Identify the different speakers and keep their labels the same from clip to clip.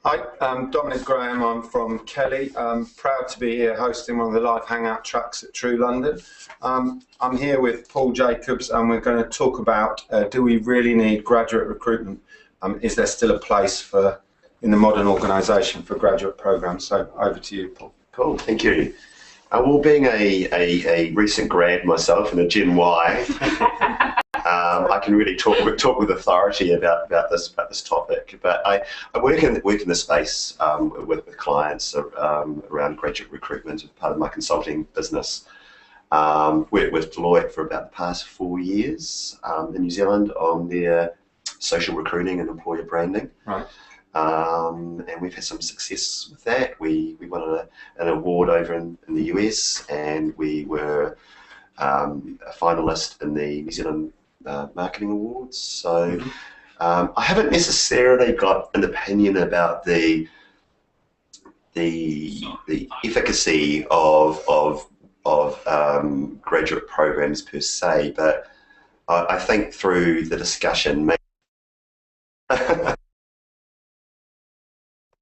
Speaker 1: Hi, I'm Dominic Graham. I'm from Kelly. I'm proud to be here hosting one of the live hangout tracks at truLondon. I'm here with Paul Jacobs, and we're going to talk about do we really need graduate recruitment? Is there still a place in the modern organisation for graduate programmes? So over to you, Paul.
Speaker 2: Cool, thank you. Well, being a recent grad myself and a Gen Y, I can really talk with authority about this topic. But I work in the space with clients around graduate recruitment as part of my consulting business. Worked with Deloitte for about the past 4 years in New Zealand on their social recruiting and employer branding.
Speaker 1: Right.
Speaker 2: And we've had some success with that. We won an award over in the US, and we were a finalist in the New Zealand Marketing Awards. So I haven't necessarily got an opinion about the efficacy of graduate programs per se, but I think through the discussion,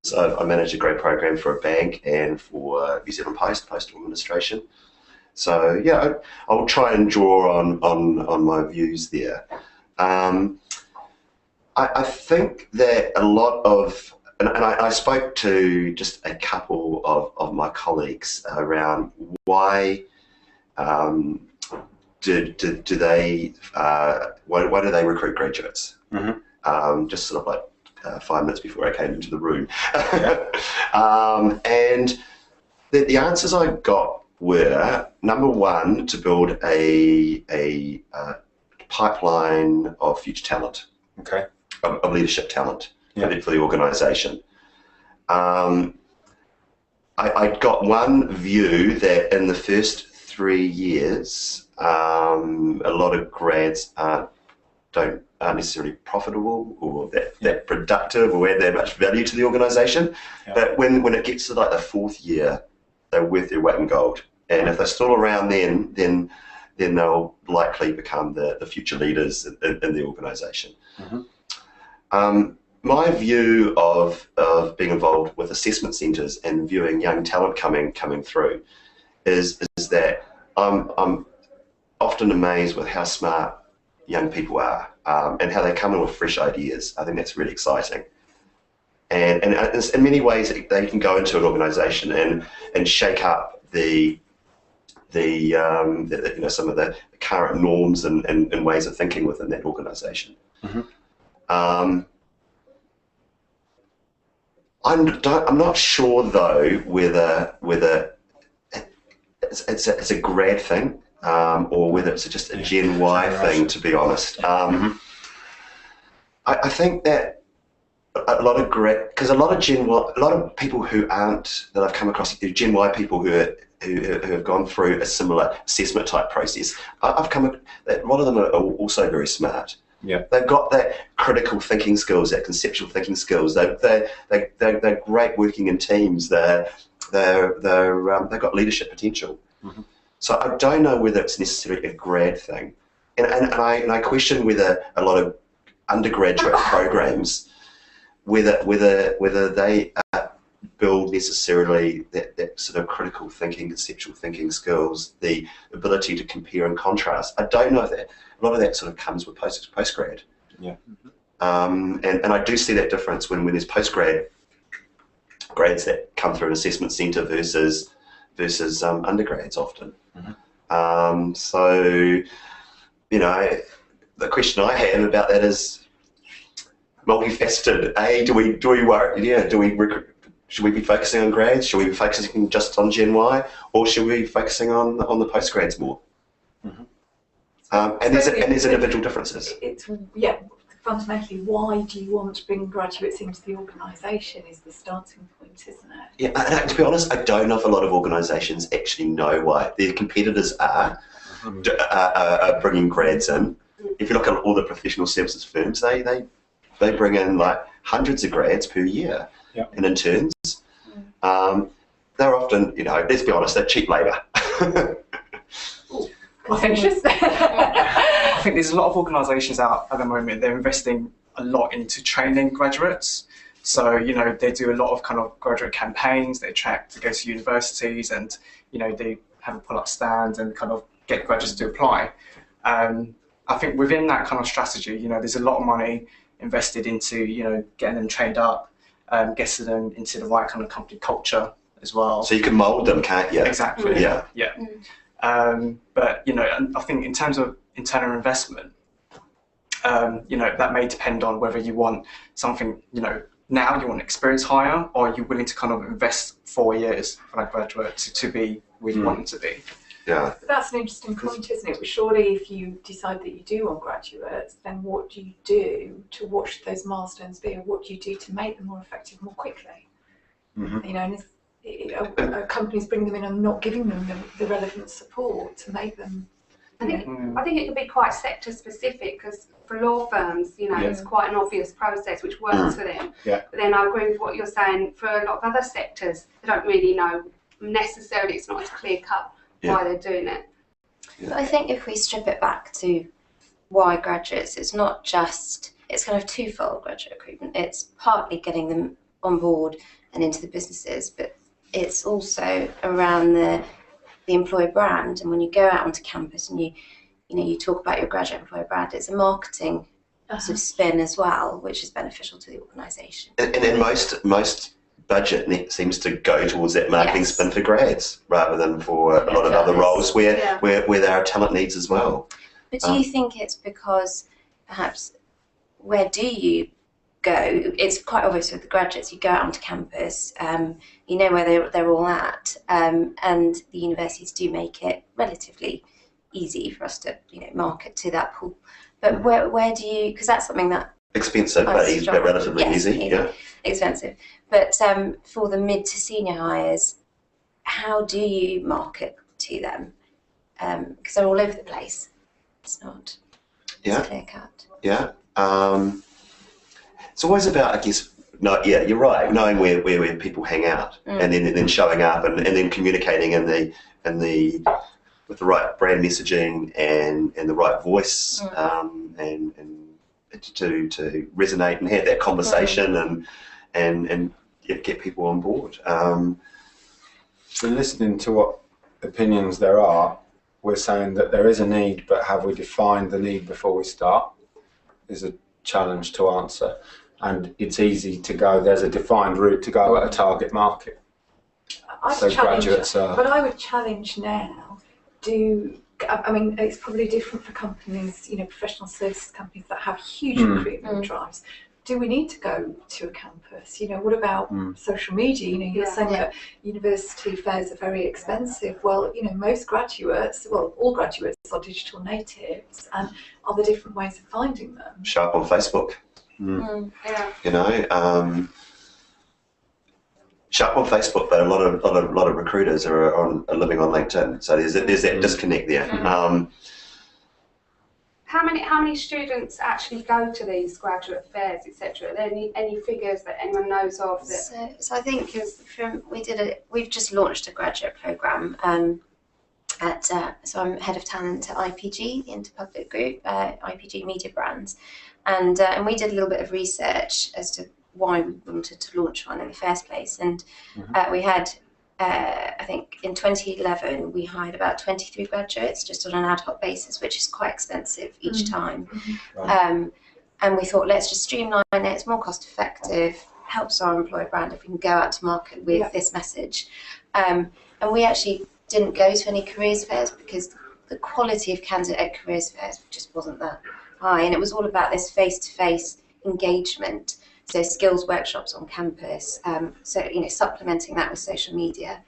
Speaker 2: so I manage a grad program for a bank and for New Zealand Postal Administration. So yeah, I'll try and draw on my views there. I think that a lot of, and I spoke to just a couple of my colleagues around why do they why do they recruit graduates? Just sort of like 5 minutes before I came into the room. And the answers I got were, number one, to build a pipeline of future talent, of leadership talent for the organisation. I got one view that in the first 3 years, a lot of grads aren't necessarily profitable or that productive or add that much value to the organisation. But when it gets to like the 4th year, they're worth their weight in gold. And if they're still around then they'll likely become the future leaders in the organisation. My view of being involved with assessment centres and viewing young talent coming through is that I'm often amazed with how smart young people are and how they come in with fresh ideas. I think that's really exciting. And in many ways, they can go into an organisation and shake up the some of the current norms and ways of thinking within that organisation. I'm not sure though whether it's a grad thing or whether it's just a Gen Y thing, to be honest. I think that a lot of because a lot of people who aren't, that I've come across, Gen Y people who have gone through a similar assessment type process, I've come that a lot of them are also very smart. They've got that critical thinking skills, that conceptual thinking skills. They're great working in teams. They've got leadership potential. So I don't know whether it's necessarily a grad thing, and I question whether a lot of undergraduate programs, whether they build necessarily that sort of critical thinking, conceptual thinking skills, the ability to compare and contrast. I don't know if a lot of that sort of comes with postgrad. And I do see that difference when there's grads that come through an assessment centre versus undergrads often. So, the question I have about that is multifaceted. Should we be focusing on grads? Should we be focusing just on Gen Y, or should we be focusing on the postgrads more? And there's individual differences.
Speaker 3: Fundamentally, why do you want to bring graduates into the organisation is the starting point, isn't it?
Speaker 2: Yeah, and to be honest, I don't know if a lot of organisations actually know why. Their competitors are bringing grads in. If you look at all the professional services firms, they bring in like hundreds of grads per year and interns. They're often, let's be honest, they're cheap labour.
Speaker 3: Contentious.
Speaker 4: I think there's a lot of organisations out at the moment, they're investing a lot into training graduates. So, you know, they do a lot of kind of graduate campaigns, they attract to go to universities and, you know, they have a pull-up stand and kind of get graduates to apply. I think within that kind of strategy, you know, there's a lot of money invested into, you know, getting them trained up, getting them into the right kind of company culture as well.
Speaker 2: So you can mould them, can't you?
Speaker 4: Exactly.
Speaker 2: Yeah.
Speaker 4: Yeah. But, you know, I think in terms of internal investment, you know, that may depend on whether you want something, you know, now you want an experience hire, or you're willing to kind of invest 4 years for that graduate to be where you want them to be.
Speaker 2: Yeah.
Speaker 3: But that's an interesting point, isn't it? But surely if you decide that you do want graduates, then what do you do to watch those milestones be, or what do you do to make them more effective more quickly? You know, and are companies bringing them in and not giving them the relevant support to make them...
Speaker 5: I think it can be quite sector specific, because for law firms, you know, it's quite an obvious process which works for them. But then I agree with what you're saying, for a lot of other sectors, they don't really know necessarily, it's not as clear cut why they're doing it.
Speaker 6: But I think if we strip it back to why graduates, it's not just, it's kind of twofold graduate recruitment. It's partly getting them on board and into the businesses, but it's also around the employer brand. And when you go out onto campus and you talk about your graduate employer brand, it's a marketing sort of spin as well, which is beneficial to the organisation.
Speaker 2: And then most budget seems to go towards that marketing spin for grads rather than for a lot of other roles where there are talent needs as well.
Speaker 6: But do you think it's because perhaps where do you go? It's quite obvious with the graduates. You go out onto campus, you know where they're all at, and the universities do make it relatively easy for us to market to that pool. But where do you? Because that's something that
Speaker 2: expensive, but relatively easy. Yeah,
Speaker 6: expensive. But for the mid to senior hires, how do you market to them? Because they're all over the place. It's not clear cut.
Speaker 2: Yeah. It's always about, I guess, you're right, knowing where people hang out and then showing up and then communicating with the right brand messaging and the right voice and to resonate and have that conversation and get people on board.
Speaker 1: So listening to what opinions there are, we're saying that there is a need, but have we defined the need before we start? Is a challenge to answer. And it's easy to go, there's a defined route to go at a target market.
Speaker 3: But I would challenge now, I mean, it's probably different for companies, professional services companies that have huge recruitment drives. Do we need to go to a campus? What about social media? You're saying that university fares are very expensive. Well, most graduates, all graduates are digital natives, and are there different ways of finding them?
Speaker 2: Sharp on Facebook. Sharp on Facebook, but a lot of recruiters are living on LinkedIn. So there's that disconnect there.
Speaker 5: How many students actually go to these graduate fairs, etc.? Are there any figures that anyone knows of? That
Speaker 6: so I think we've just launched a graduate programme so I'm head of talent at IPG, the Interpublic Group, IPG Media Brands, and we did a little bit of research as to why we wanted to launch one in the first place, and we had. I think in 2011 we hired about 23 graduates just on an ad hoc basis, which is quite expensive each time. And we thought, let's just streamline it, it's more cost effective, helps our employer brand if we can go out to market with this message. And we actually didn't go to any careers fairs because the quality of candidate at careers fairs just wasn't that high, and it was all about this face-to-face engagement. So skills workshops on campus, supplementing that with social media,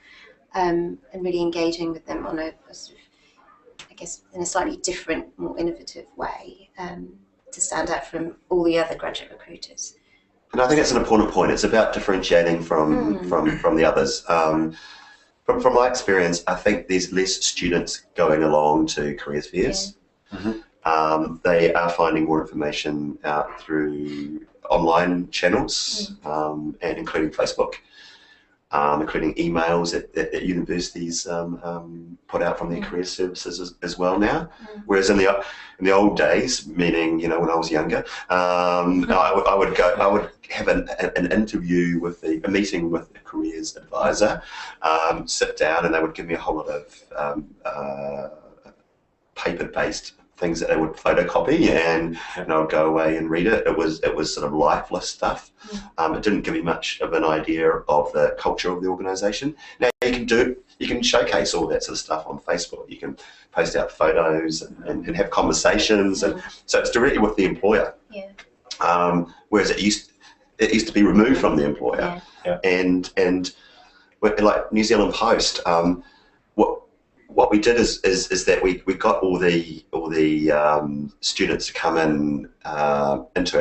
Speaker 6: and really engaging with them on a sort of, I guess, in a slightly different, more innovative way, to stand out from all the other graduate recruiters.
Speaker 2: And I think it's an important point. It's about differentiating from the others. From my experience, I think there's less students going along to careers fairs. They are finding more information out through online channels, and including Facebook. including emails that universities put out from their career services as well now. Whereas in the old days, meaning when I was younger, I would have an interview with a meeting with the careers advisor, sit down, and they would give me a whole lot of paper-based things that they would photocopy, and I would go away and read it. It was sort of lifeless stuff. It didn't give me much of an idea of the culture of the organisation. Now you can showcase all that sort of stuff on Facebook. You can post out photos and have conversations, and so it's directly with the employer. Whereas it used to be removed from the employer. And like New Zealand Post, what we did is that we got all the students to come in into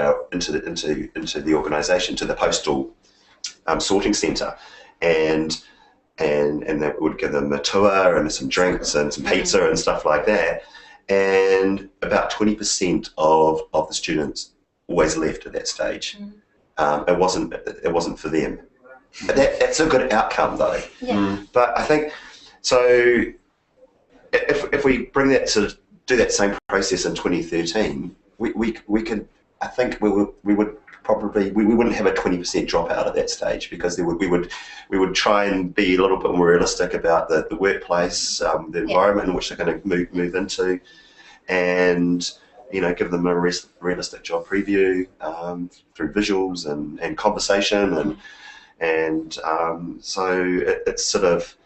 Speaker 2: the organisation, to the postal sorting centre, and they would give them a tour and some drinks and some pizza and stuff like that. And about 20% of the students always left at that stage. It wasn't for them. But that's a good outcome though. But I think so. If we bring that do that same process in 2013, we could. I think we would probably we wouldn't have a 20% dropout at that stage, because we would try and be a little bit more realistic about the workplace, the environment in which they're going to move into, and give them a realistic job preview through visuals and conversation, and so it's sort of.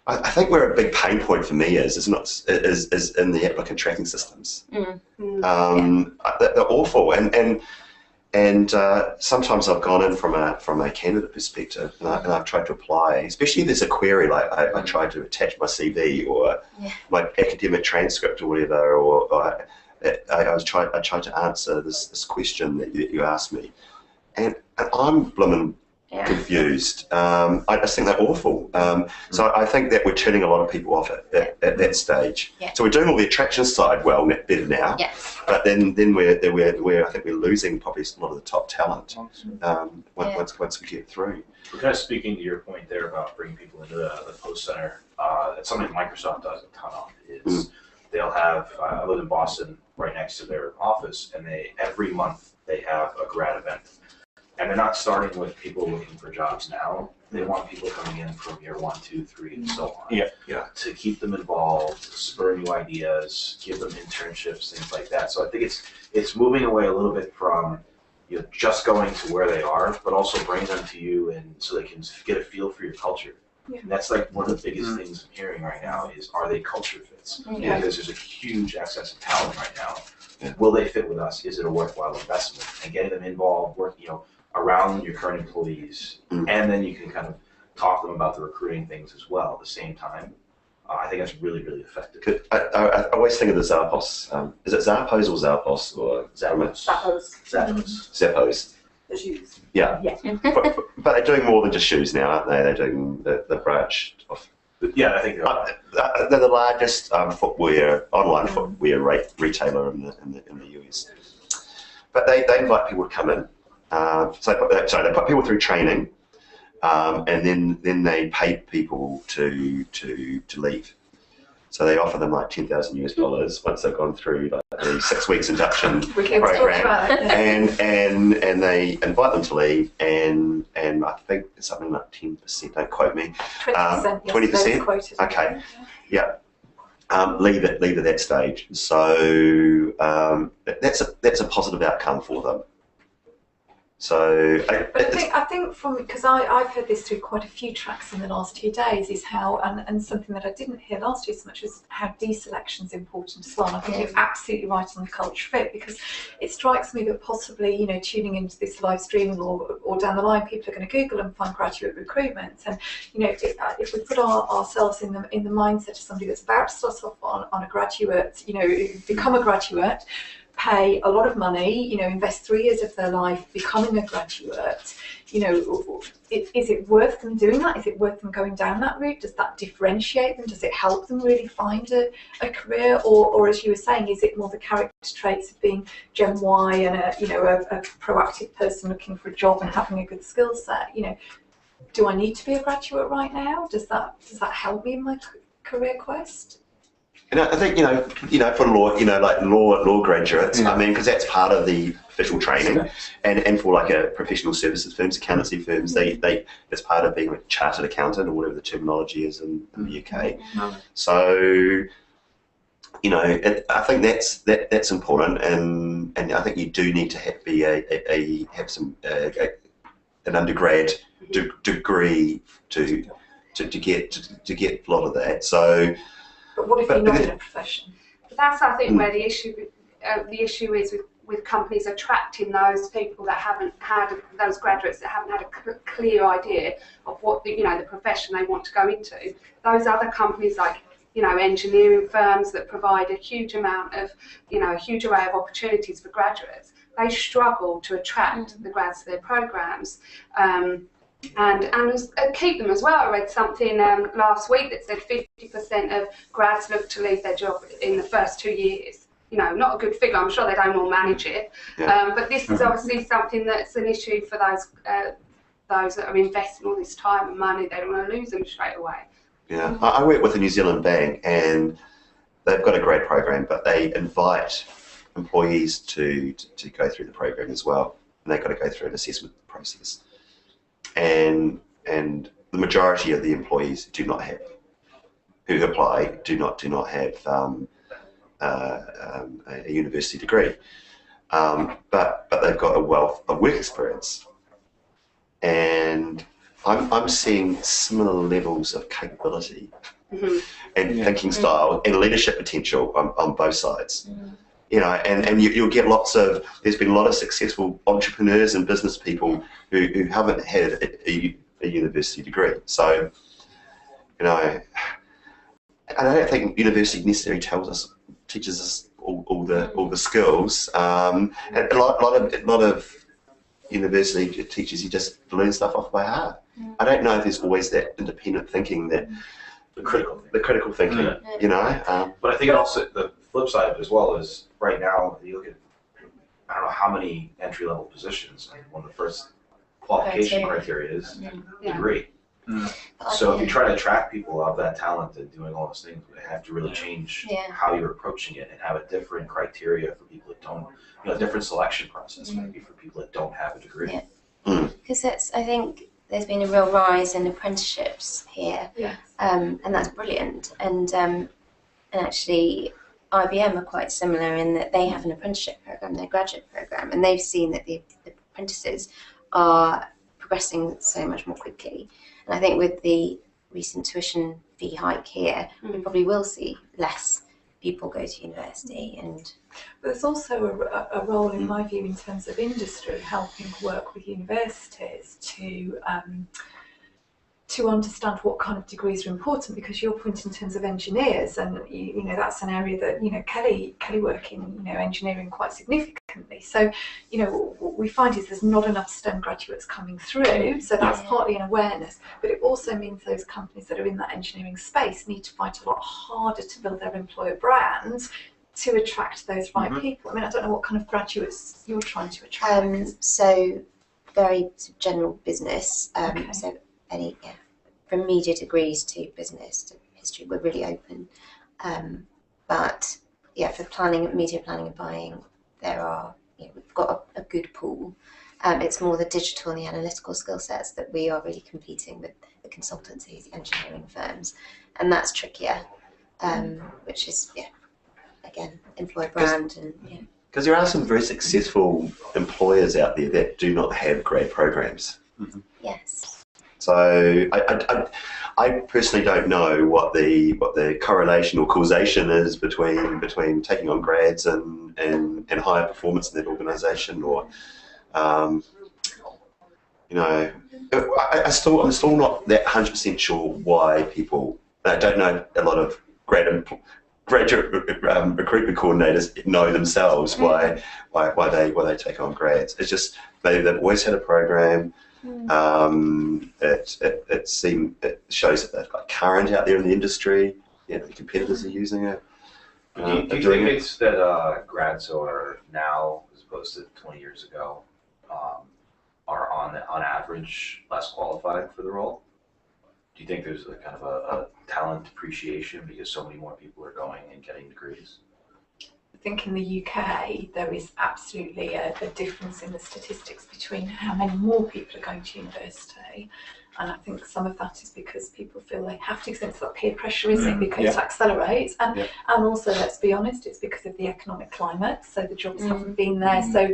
Speaker 2: I think where a big pain point for me is in the applicant tracking systems. They're awful, and sometimes I've gone in from a candidate perspective, and I've tried to apply, especially if there's a query like I tried to attach my CV or my academic transcript or whatever, or I tried to answer this question that you asked me, and I'm blooming confused. I just think they're awful. So I think that we're turning a lot of people off at that stage. So we're doing all the attraction side better now. But then we're I think we're losing probably a lot of the top talent once we get through.
Speaker 7: We're kind of speaking to your point there about bringing people into the post center. That's something Microsoft does a ton of. Is they'll have. I live in Boston, right next to their office, and every month they have a grad event. And they're not starting with people looking for jobs now. They want people coming in from year 1, 2, 3, and so on. To keep them involved, spur new ideas, give them internships, things like that. So I think it's moving away a little bit from just going to where they are, but also bring them to you, and so they can get a feel for your culture. And that's like one of the biggest things I'm hearing right now is, are they culture fits? Because there's a huge excess of talent right now. Will they fit with us? Is it a worthwhile investment? And getting them involved, around your current employees, and then you can kind of talk to them about the recruiting things as well at the same time. I think that's really, really effective.
Speaker 2: I always think of the Zappos. Is it Zappos or Zappos or
Speaker 7: Zappos?
Speaker 2: Zappos.
Speaker 8: The shoes.
Speaker 2: But they're doing more than just shoes now, aren't they? They're doing the branch of.
Speaker 7: I think
Speaker 2: they're the largest online footwear retailer in the US. But they invite people to come in. So they put people through training, and then they pay people to leave. So they offer them like $10,000 once they've gone through the 6 weeks induction program, and they invite them to leave, and I think it's something like 10%. Don't quote me. 20%. Okay, leave at that stage. So that's a positive outcome for them. So,
Speaker 3: I think because I've heard this through quite a few tracks in the last 2 days, is how, and something that I didn't hear last year so much, is how deselection is important as well. And I think you're absolutely right on the culture fit, because it strikes me that possibly, tuning into this live streaming or down the line, people are going to Google and find graduate recruitment. And, if we put ourselves in the mindset of somebody that's about to start off on a graduate, become a graduate, pay a lot of money, invest 3 years of their life becoming a graduate, is it worth them doing that? Is it worth them going down that route? Does that differentiate them? Does it help them really find a career? Or as you were saying, is it more the character traits of being Gen Y and a proactive person looking for a job and having a good skill set? do I need to be a graduate right now? Does that help me in my career quest?
Speaker 2: And I think for law, like law graduates, I mean, because that's part of the official training, and for like a professional services firms, accountancy firms, they it's part of being a chartered accountant or whatever the terminology is in the UK. So, I think that's important, and I think you do need to have an undergrad degree to get a lot of that. So.
Speaker 3: But what if you're not in a profession?
Speaker 5: But that's, I think, where the issue is with companies attracting those people that haven't had, those graduates that haven't had a clear idea of what the profession they want to go into. Those other companies like engineering firms that provide a huge amount of a huge array of opportunities for graduates, they struggle to attract the grads to their programs. And keep them as well. I read something last week that said 50% of grads look to leave their job in the first 2 years. Not a good figure. I'm sure they don't all manage it. But this is obviously something that's an issue for those that are investing all this time and money. They don't want to lose them straight away.
Speaker 2: Yeah, I work with a New Zealand bank, and they've got a great program, but they invite employees to go through the program as well, and they've got to go through an assessment process. And the majority of the employees who apply do not have a university degree, but they've got a wealth of work experience, and I'm seeing similar levels of capability and thinking style and leadership potential on both sides. And you'll get there's been a lot of successful entrepreneurs and business people who haven't had a university degree. So, I don't think university necessarily teaches us all the skills. And a lot of university teaches you just learn stuff off by heart. I don't know if there's always that independent thinking, that
Speaker 7: the critical thinking.
Speaker 2: But
Speaker 7: I think also the flip side of it as well is right now you look at, I don't know how many entry-level positions, and one of the first qualification criteria is degree. So if you try to attract people of that talent and doing all those things, they have to really change how you're approaching it and have a different criteria for people that don't, a different selection process maybe for people that don't have a degree.
Speaker 6: Because I think there's been a real rise in apprenticeships here, and that's brilliant. And actually, IBM are quite similar in that they have an apprenticeship program, their graduate program, and they've seen that the apprentices are progressing so much more quickly. And I think with the recent tuition fee hike here, we probably will see less people go to university.
Speaker 3: But there's also a role, in my view, in terms of industry, helping work with universities to understand what kind of degrees are important, because your point in terms of engineers, and that's an area that Kelly work in engineering quite significantly. So what we find is there's not enough STEM graduates coming through, so that's partly an awareness, but it also means those companies that are in that engineering space need to fight a lot harder to build their employer brand to attract those right people. I mean, I don't know what kind of graduates you're trying to attract.
Speaker 6: So very general business, so any from media degrees to business to history, we're really open. But for planning, media planning and buying, we've got a good pool. It's more the digital and the analytical skill sets that we are really competing with the consultancies, the engineering firms, and that's trickier. Which is again, employer brand and
Speaker 2: because there are some very successful employers out there that do not have grad programs.
Speaker 6: Yes.
Speaker 2: So I personally don't know what the correlation or causation is between taking on grads and higher performance in that organisation, or I'm still not that 100% sure why people. I don't know a lot of graduate recruitment coordinators know themselves why they take on grads. It's just they've always had a program. It shows that they've got current out there in the industry. The competitors are using it.
Speaker 7: Do you think it's that grads are now, as opposed to 20 years ago, are on average less qualified for the role? Do you think there's a kind of a talent appreciation because so many more people are going and getting degrees?
Speaker 3: I think in the UK there is absolutely a difference in the statistics between how many more people are going to university, and I think some of that is because people feel they have to, since that peer pressure is it, because it accelerates, and also, let's be honest, it's because of the economic climate, so the jobs haven't been there, so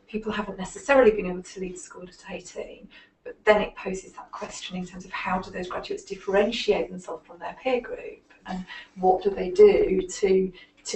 Speaker 3: people haven't necessarily been able to leave school at 18, but then it poses that question in terms of how do those graduates differentiate themselves from their peer group, and what do they do to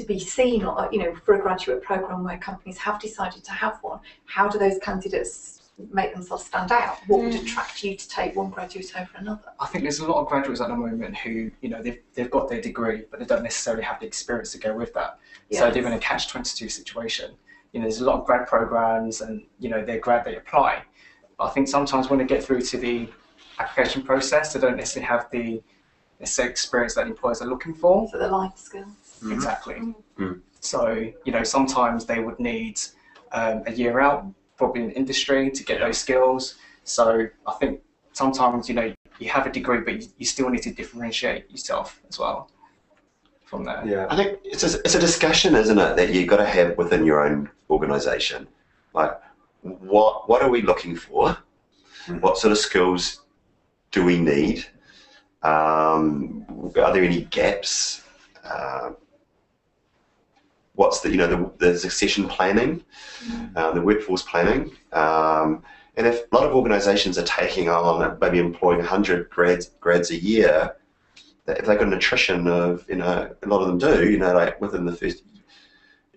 Speaker 3: be seen, for a graduate programme where companies have decided to have one, how do those candidates make themselves stand out? What would attract you to take one graduate over another?
Speaker 4: I think there's a lot of graduates at the moment who, they've got their degree, but they don't necessarily have the experience to go with that. Yes. So they're in a catch-22 situation. There's a lot of grad programs and, they're grad, they apply. But I think sometimes when they get through to the application process, they don't necessarily have the necessary experience that employers are looking for.
Speaker 3: So the life skills.
Speaker 4: Exactly. So, sometimes they would need a year out, probably in industry, to get those skills. So I think sometimes, you have a degree, but you still need to differentiate yourself as well from there.
Speaker 2: Yeah, I think it's a discussion, isn't it, that you've got to have within your own organisation. Like, what are we looking for? What sort of skills do we need? Are there any gaps? What's the succession planning, the workforce planning, and if a lot of organisations are taking on, maybe employing 100 grads a year, if they've got an attrition of, a lot of them do, like within the first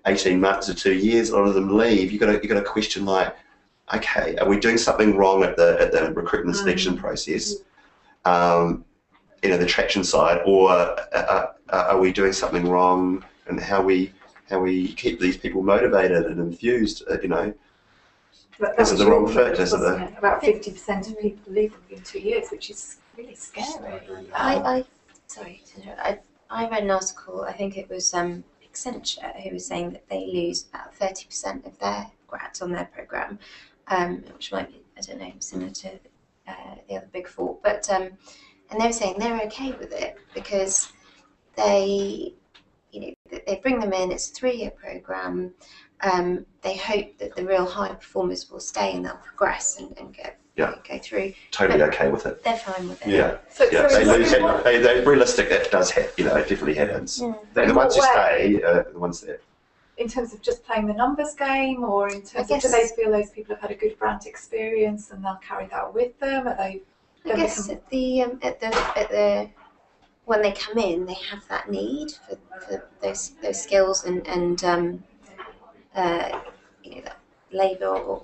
Speaker 2: 18 months or 2 years, a lot of them leave. You've got to question, like, okay, are we doing something wrong at the recruitment selection process, the traction side, or are we doing something wrong in how we keep these people motivated and enthused, is it the wrong fit, isn't it?
Speaker 3: About 50% of people leave within 2 years, which is really scary.
Speaker 6: I read an article, I think it was Accenture, who was saying that they lose about 30% of their grads on their programme, which might be, I don't know, similar to the other Big Four, but and they were saying they're okay with it because they bring them in, it's a 3-year programme, they hope that the real high performers will stay and they'll progress and go through.
Speaker 2: Totally okay with it.
Speaker 6: They're fine with it.
Speaker 2: Yeah. They're realistic, it does happen, it definitely happens. The ones who stay are the ones that...
Speaker 3: In terms of just playing the numbers game, or in terms of, do they feel those people have had a good brand experience and they'll carry that with them? Are they...
Speaker 6: I guess at the when they come in, they have that need for those skills and that labour or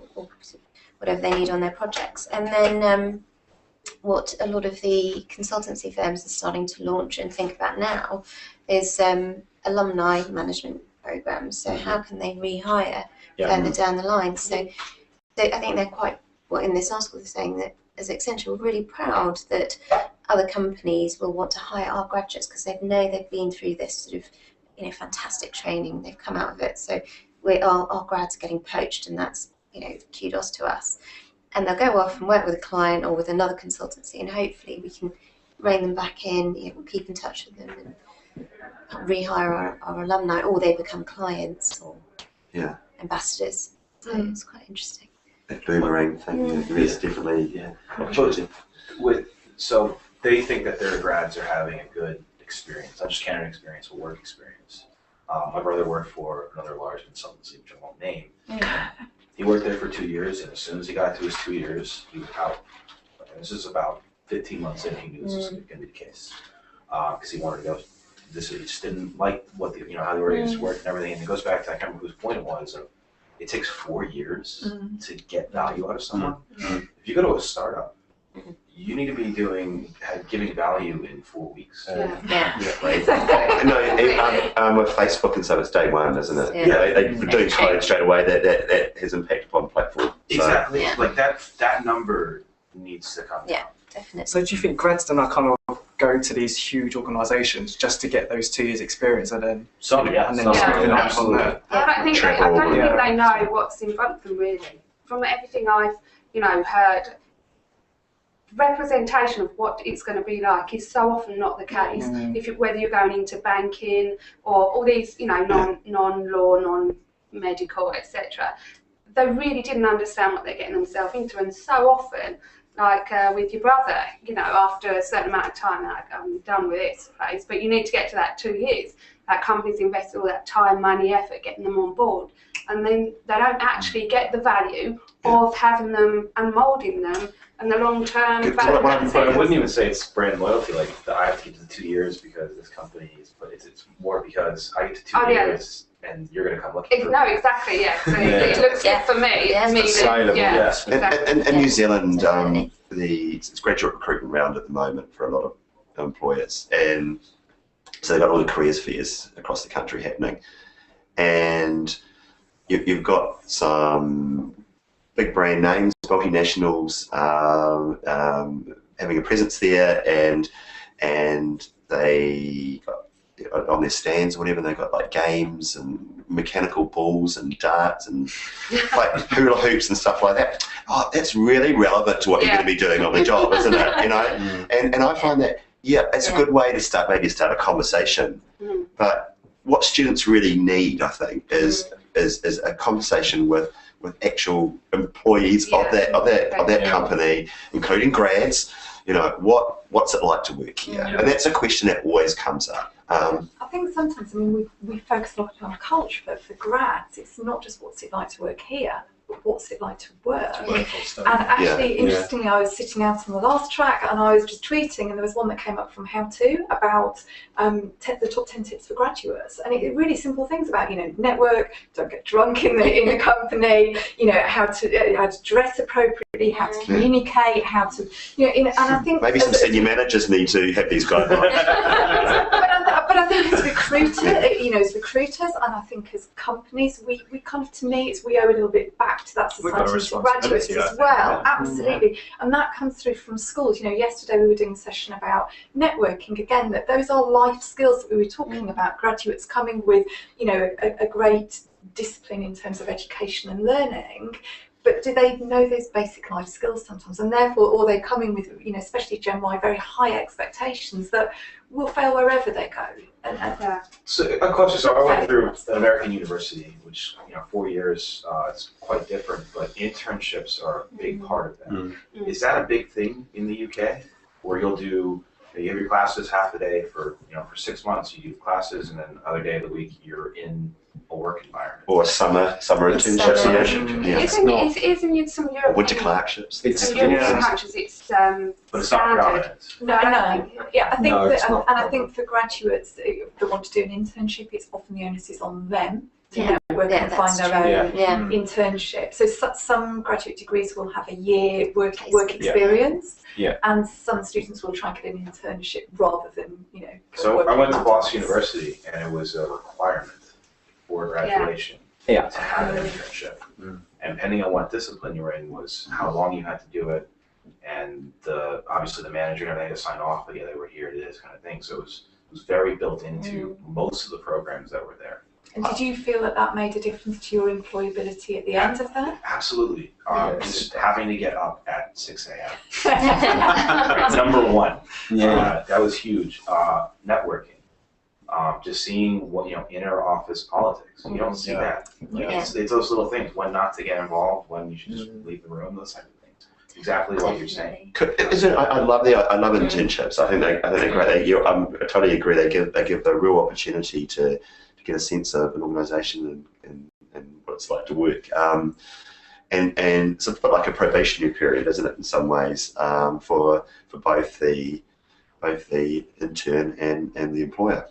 Speaker 6: whatever they need on their projects. And then what a lot of the consultancy firms are starting to launch and think about now is alumni management programs. So how can they rehire further down the line? So I think they're quite, in this article they're saying that as Accenture, we're really proud that other companies will want to hire our graduates because they know they've been through this sort of fantastic training, they've come out of it. So our grads are getting poached, and that's kudos to us. And they'll go off and work with a client or with another consultancy, and hopefully we can rein them back in, keep in touch with them and rehire our alumni, or they become clients or ambassadors. So it's quite interesting.
Speaker 2: That boomerang thing is definitely
Speaker 7: So they think that their grads are having a good experience, not just candidate experience, but work experience. My brother worked for another large consultancy, which I won't name. He worked there for 2 years, and as soon as he got to his 2 years, he was out. And this is about 15 months in, he knew this was going to be the case. Because he wanted to go, he just didn't like what how the organization worked and everything. And it goes back to, I can't remember whose point it was, of it takes 4 years to get value out of someone. If you go to a startup, you need to be giving value in 4 weeks.
Speaker 2: Right? No, with Facebook and stuff, it's day one, isn't it? They're doing code straight away. That has impact upon the platform.
Speaker 7: Exactly. Like that number needs to come down.
Speaker 6: Definitely.
Speaker 4: So do you think grads then are kind of going to these huge organisations just to get those 2 years experience and then
Speaker 7: absolutely.
Speaker 5: I don't think they know what's in front of them really. From everything I've heard. Representation of what it's going to be like is so often not the case. Whether you're going into banking or all these, non-law, non-medical, etc., they really didn't understand what they're getting themselves into, and so often, like with your brother, after a certain amount of time, like, I'm done with this place, but you need to get to that 2 years. That company's invested all that time, money, effort getting them on board, and then they don't actually get the value of having them and moulding them and the long-term value.
Speaker 7: But I wouldn't even say it's brand loyalty. Like, I have to get to the 2 years because this company is, but it's more because I get to 2 years and you're going to come looking for me.
Speaker 5: No, exactly, yeah. So it looks good for me.
Speaker 1: Yes.
Speaker 2: In New Zealand, it's graduate recruitment round at the moment for a lot of employers, and so they've got all the careers fairs across the country happening, and you've got some big brand names, multinationals, having a presence there, and they got, on their stands or whatever, they've got like games and mechanical balls and darts and like hula hoops and stuff like that. Oh, that's really relevant to what you're going to be doing on the job, isn't it? And I find that it's a good way to start a conversation. But what students really need, I think, is a conversation with actual employees of that company, including grads. What's it like to work here? And that's a question that always comes up.
Speaker 3: I think sometimes, we focus a lot on culture, but for grads, it's not just what's it like to work here, but what's it like to work. And actually, interestingly, I was sitting out on the last track and I was just tweeting, and there was one that came up from How To about the top 10 tips for graduates, and it really simple things about network, don't get drunk in the company, how to dress appropriately, how to communicate, how to and I think
Speaker 2: maybe some senior managers need to have these guidelines.
Speaker 3: But I think as recruiters, and I think as companies, we kind of, to me, we owe a little bit back to that society, to graduates as well. Absolutely, and that comes through from schools. Yesterday we were doing a session about networking. Again, that those are life skills that we were talking about. Graduates coming with, a great discipline in terms of education and learning. But do they know those basic life skills sometimes? And therefore, or they're coming with, especially Gen Y, very high expectations that will fail wherever they go.
Speaker 7: So a question. So I went through an American university, which 4 years, it's quite different, but internships are a big part of that. Is that a big thing in the UK, where you have your classes half a day for 6 months, you do classes, and then the other day of the week you're in a work environment,
Speaker 2: or summer internships?
Speaker 5: Isn't some European
Speaker 2: winter clerkships?
Speaker 7: But it's not predominant.
Speaker 3: No. I think I think for graduates that want to do an internship, it's often the onus is on them to work and find their own internship. So some graduate degrees will have a year work experience, and some students will try and get an internship rather than
Speaker 7: So I went to Boston University, and it was a requirement for graduation to have an internship. And depending on what discipline you were in was how long you had to do it, and obviously the manager and everything had to sign off, but they were here, it is kind of thing. So it was very built into most of the programs that were there.
Speaker 3: And did you feel that made a difference to your employability at the end of that?
Speaker 7: Absolutely. Just having to get up at 6 a.m. Number one. That was huge. Networking. Just seeing what inner office politics. You don't see that. It's those little things. When not to get involved. When you should just leave the room. Those type of things. Exactly what you're saying.
Speaker 2: I love internships. I think they're great. I totally agree. They give the real opportunity to get a sense of an organisation and what it's like to work. And it's a bit like a probationary period, isn't it? In some ways, for both the intern and the employer.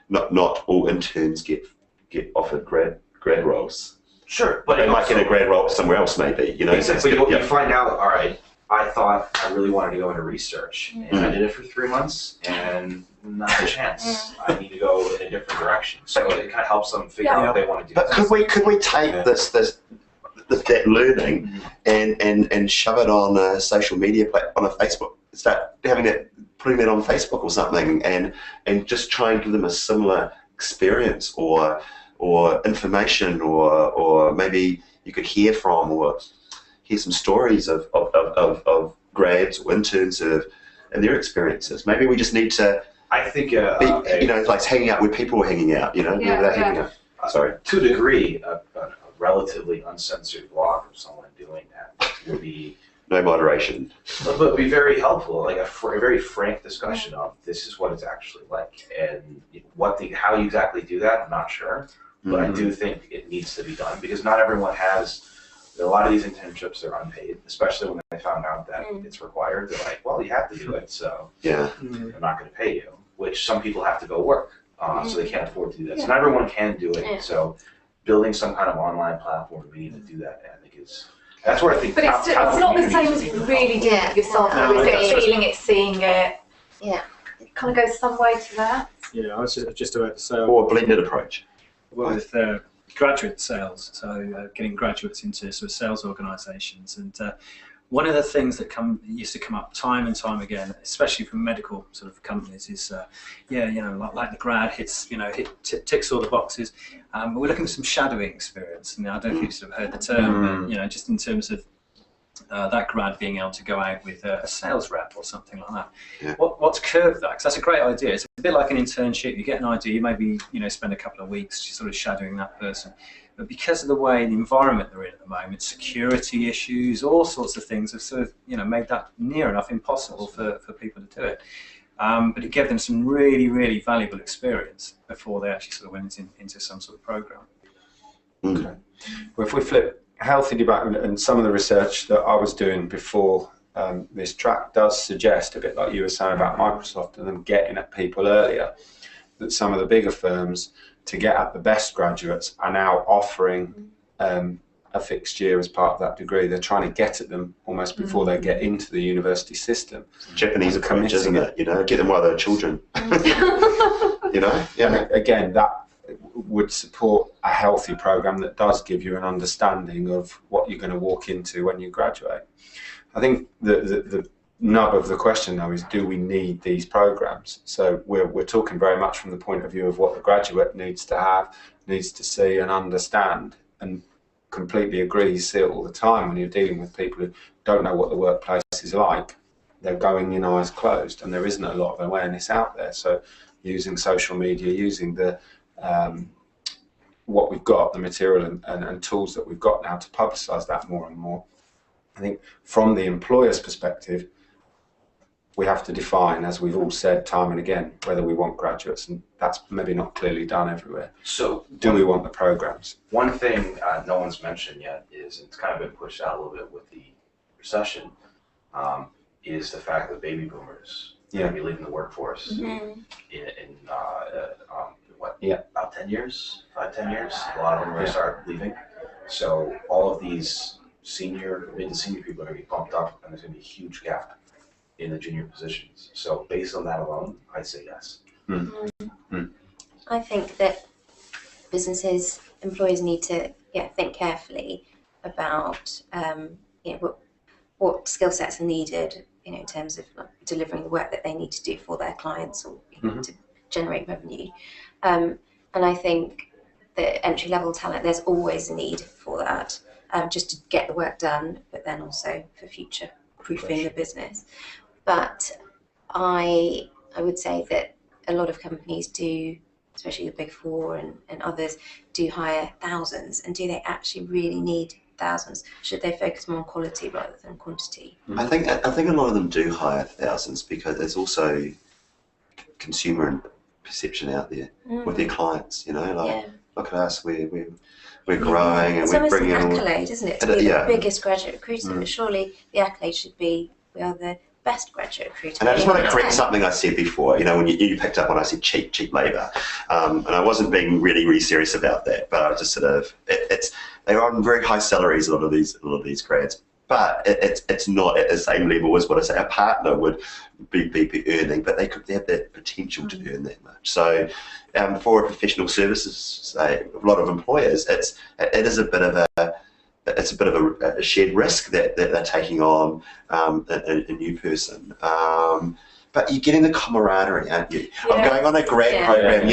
Speaker 2: Not all interns get offered grad roles.
Speaker 7: Sure, but
Speaker 2: they might get a grad role somewhere else, maybe.
Speaker 7: Exactly. You find out. All right, I thought I really wanted to go into research, and I did it for 3 months, and not a chance. I need to go in a different direction. So it kind of helps them figure out what they want to do.
Speaker 2: But could we take that learning and shove it on a social media on a Facebook? Start putting that on Facebook or something, and just try and give them a similar experience or information, or maybe you could hear hear some stories of grads or interns and their experiences. Maybe we just need to,
Speaker 7: I think,
Speaker 2: like hanging out where people are hanging out, hanging out. Sorry.
Speaker 7: To a degree, a relatively uncensored blog of someone doing that would be
Speaker 2: no moderation,
Speaker 7: but be very helpful. Like a very frank discussion of this is what it's actually like, and how you exactly do that, I'm not sure, but I do think it needs to be done because not everyone has. A lot of these internships are unpaid, especially when they found out that it's required. They're like, well, you have to do it, so I'm not going to pay you. Which some people have to go work, so they can't afford to do that. So not everyone can do it. So building some kind of online platform to do that, I think that's where I think.
Speaker 3: But it's not the same as really doing it yourself. Feeling it, seeing it.
Speaker 6: Yeah,
Speaker 3: it kind of goes some way to that.
Speaker 8: Yeah, I was just about to say.
Speaker 2: Or a blended approach.
Speaker 8: Well, with graduate sales, so getting graduates into sort of sales organisations, and one of the things that used to come up time and time again, especially from medical sort of companies, is like the grad ticks all the boxes. But we're looking for some shadowing experience. And I don't know if you've sort of heard the term, but just in terms of that grad being able to go out with a sales rep or something like that. Yeah. What's curved that? Because that's a great idea. It's a bit like an internship. You get an idea, you maybe spend a couple of weeks sort of shadowing that person. But because of the way the environment they're in at the moment, security issues, all sorts of things have sort of made that near enough impossible for people to do it. But it gave them some really, really valuable experience before they actually sort of went into some sort of program.
Speaker 1: Okay. Well, if we flip healthy debate, and some of the research that I was doing before this track does suggest, a bit like you were saying about Microsoft and them getting at people earlier, that some of the bigger firms, to get at the best graduates, are now offering a fixed year as part of that degree. They're trying to get at them almost before they get into the university system.
Speaker 2: Japanese approach, isn't it? Get them while they're children.
Speaker 1: And again, that would support a healthy program that does give you an understanding of what you're going to walk into when you graduate. I think the nub of the question, though, is do we need these programs? So we're talking very much from the point of view of what the graduate needs to have, needs to see and understand, and completely agree, you see it all the time when you're dealing with people who don't know what the workplace is like. They're going in eyes closed, and there isn't a lot of awareness out there. So using social media, using the what we've got, the material and tools that we've got now to publicise that more and more. I think from the employer's perspective, we have to define, as we've all said time and again, whether we want graduates, and that's maybe not clearly done everywhere.
Speaker 7: So
Speaker 1: do we want the programs?
Speaker 7: One thing no one's mentioned yet is, it's kind of been pushed out a little bit with the recession, is the fact that baby boomers are going to be leaving the workforce in about 10 years, 5-10 years. A lot of them are going to start leaving. So all of these mid to senior people are going to be bumped up, and there's going to be a huge gap in the junior positions. So based on that alone, I'd say yes.
Speaker 6: I think that employers need to think carefully about what skill sets are needed, in terms of delivering the work that they need to do for their clients or to generate revenue. And I think that entry-level talent, there's always a need for that, just to get the work done, but then also for future-proofing the business. But I would say that a lot of companies do, especially the Big Four and others, do hire thousands. And do they actually really need thousands? Should they focus more on quality rather than quantity?
Speaker 2: I think a lot of them do hire thousands because there's also consumer and perception out there with their clients. Look at us, we're growing and we're bringing in
Speaker 6: all. It's almost an accolade, isn't it, to be the biggest graduate recruiter? But surely the accolade should be we are the best graduate recruiter.
Speaker 2: And I just want to correct something I said before. When you picked up when I said cheap labour, and I wasn't being really serious about that. But I was just sort of they're on very high salaries. A lot of these grads, but it's not at the same level as what I say a partner would be earning. But they have that potential to earn that much. So for professional services, say a lot of employers, it is a bit of a shared risk that they're taking on a new person. But you're getting the camaraderie, aren't you? Of going on a grad program.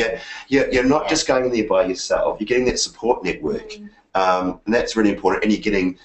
Speaker 2: You're not just going there by yourself. You're getting that support network and that's really important. And you're getting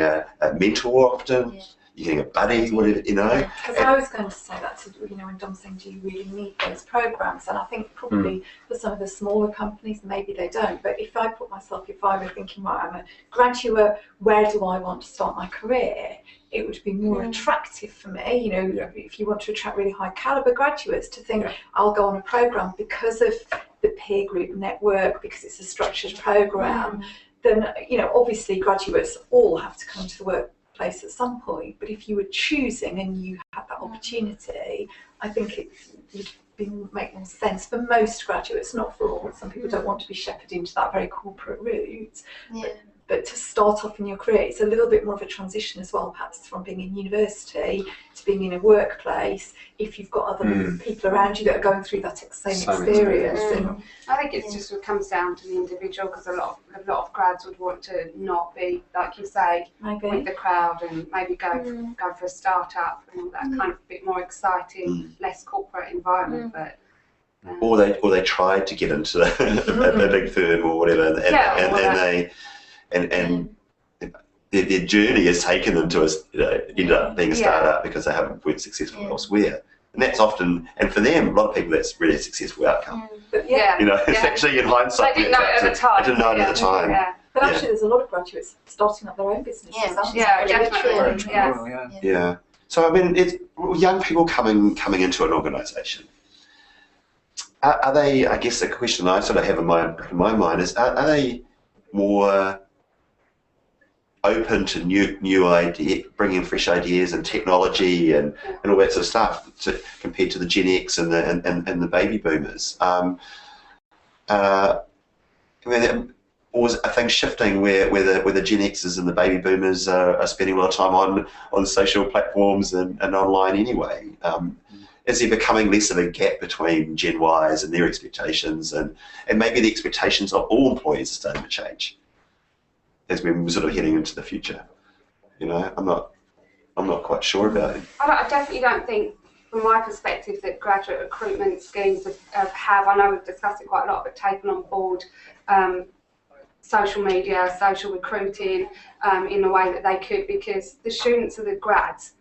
Speaker 2: a mentor often. Yeah. You're getting a buddy, whatever, you know.
Speaker 3: Because I was going to say that to, when Dom's saying, do you really need those programs? And I think probably for some of the smaller companies, maybe they don't. But if I were thinking, right, I'm a graduate, where do I want to start my career? It would be more attractive for me, if you want to attract really high caliber graduates, to think, I'll go on a program because of the peer group network, because it's a structured program. Then, obviously graduates all have to come to the workplace at some point, but if you were choosing and you had that opportunity, I think it would make more sense for most graduates, not for all. Some people don't want to be shepherded into that very corporate route. But to start off in your career, it's a little bit more of a transition as well, perhaps from being in university to being in a workplace, if you've got other people around you that are going through that same experience. And
Speaker 5: I think it just comes down to the individual, because a lot of grads would want to not be, like you say, with the crowd, and maybe go for a start-up and all that kind of bit more exciting, less corporate environment. But
Speaker 2: or they tried to get into a big firm or whatever, and their journey has taken them to ended up being a startup because they haven't been successful elsewhere. And that's often, and for them, a lot of people, that's really a successful outcome. It's actually in hindsight.
Speaker 5: They didn't know it at the time.
Speaker 2: I didn't know it at the time.
Speaker 3: But actually, there's a lot of graduates starting up their own businesses.
Speaker 2: Yeah. So I mean, it's young people coming into an organisation. Are they? I guess the question I sort of have in my mind is: are they more open to new idea, bringing fresh ideas and technology and all that sort of stuff, compared to the Gen X and the baby boomers? Or are things shifting where the Gen Xers and the baby boomers are spending a lot of time on social platforms and online anyway? Is there becoming less of a gap between Gen Ys and their expectations, and maybe the expectations of all employees are starting to change as we're sort of heading into the future? I'm not quite sure about it.
Speaker 5: I definitely don't think, from my perspective, that graduate recruitment schemes have, I know we've discussed it quite a lot, but taken on board social media, social recruiting in the way that they could, because the students of the grads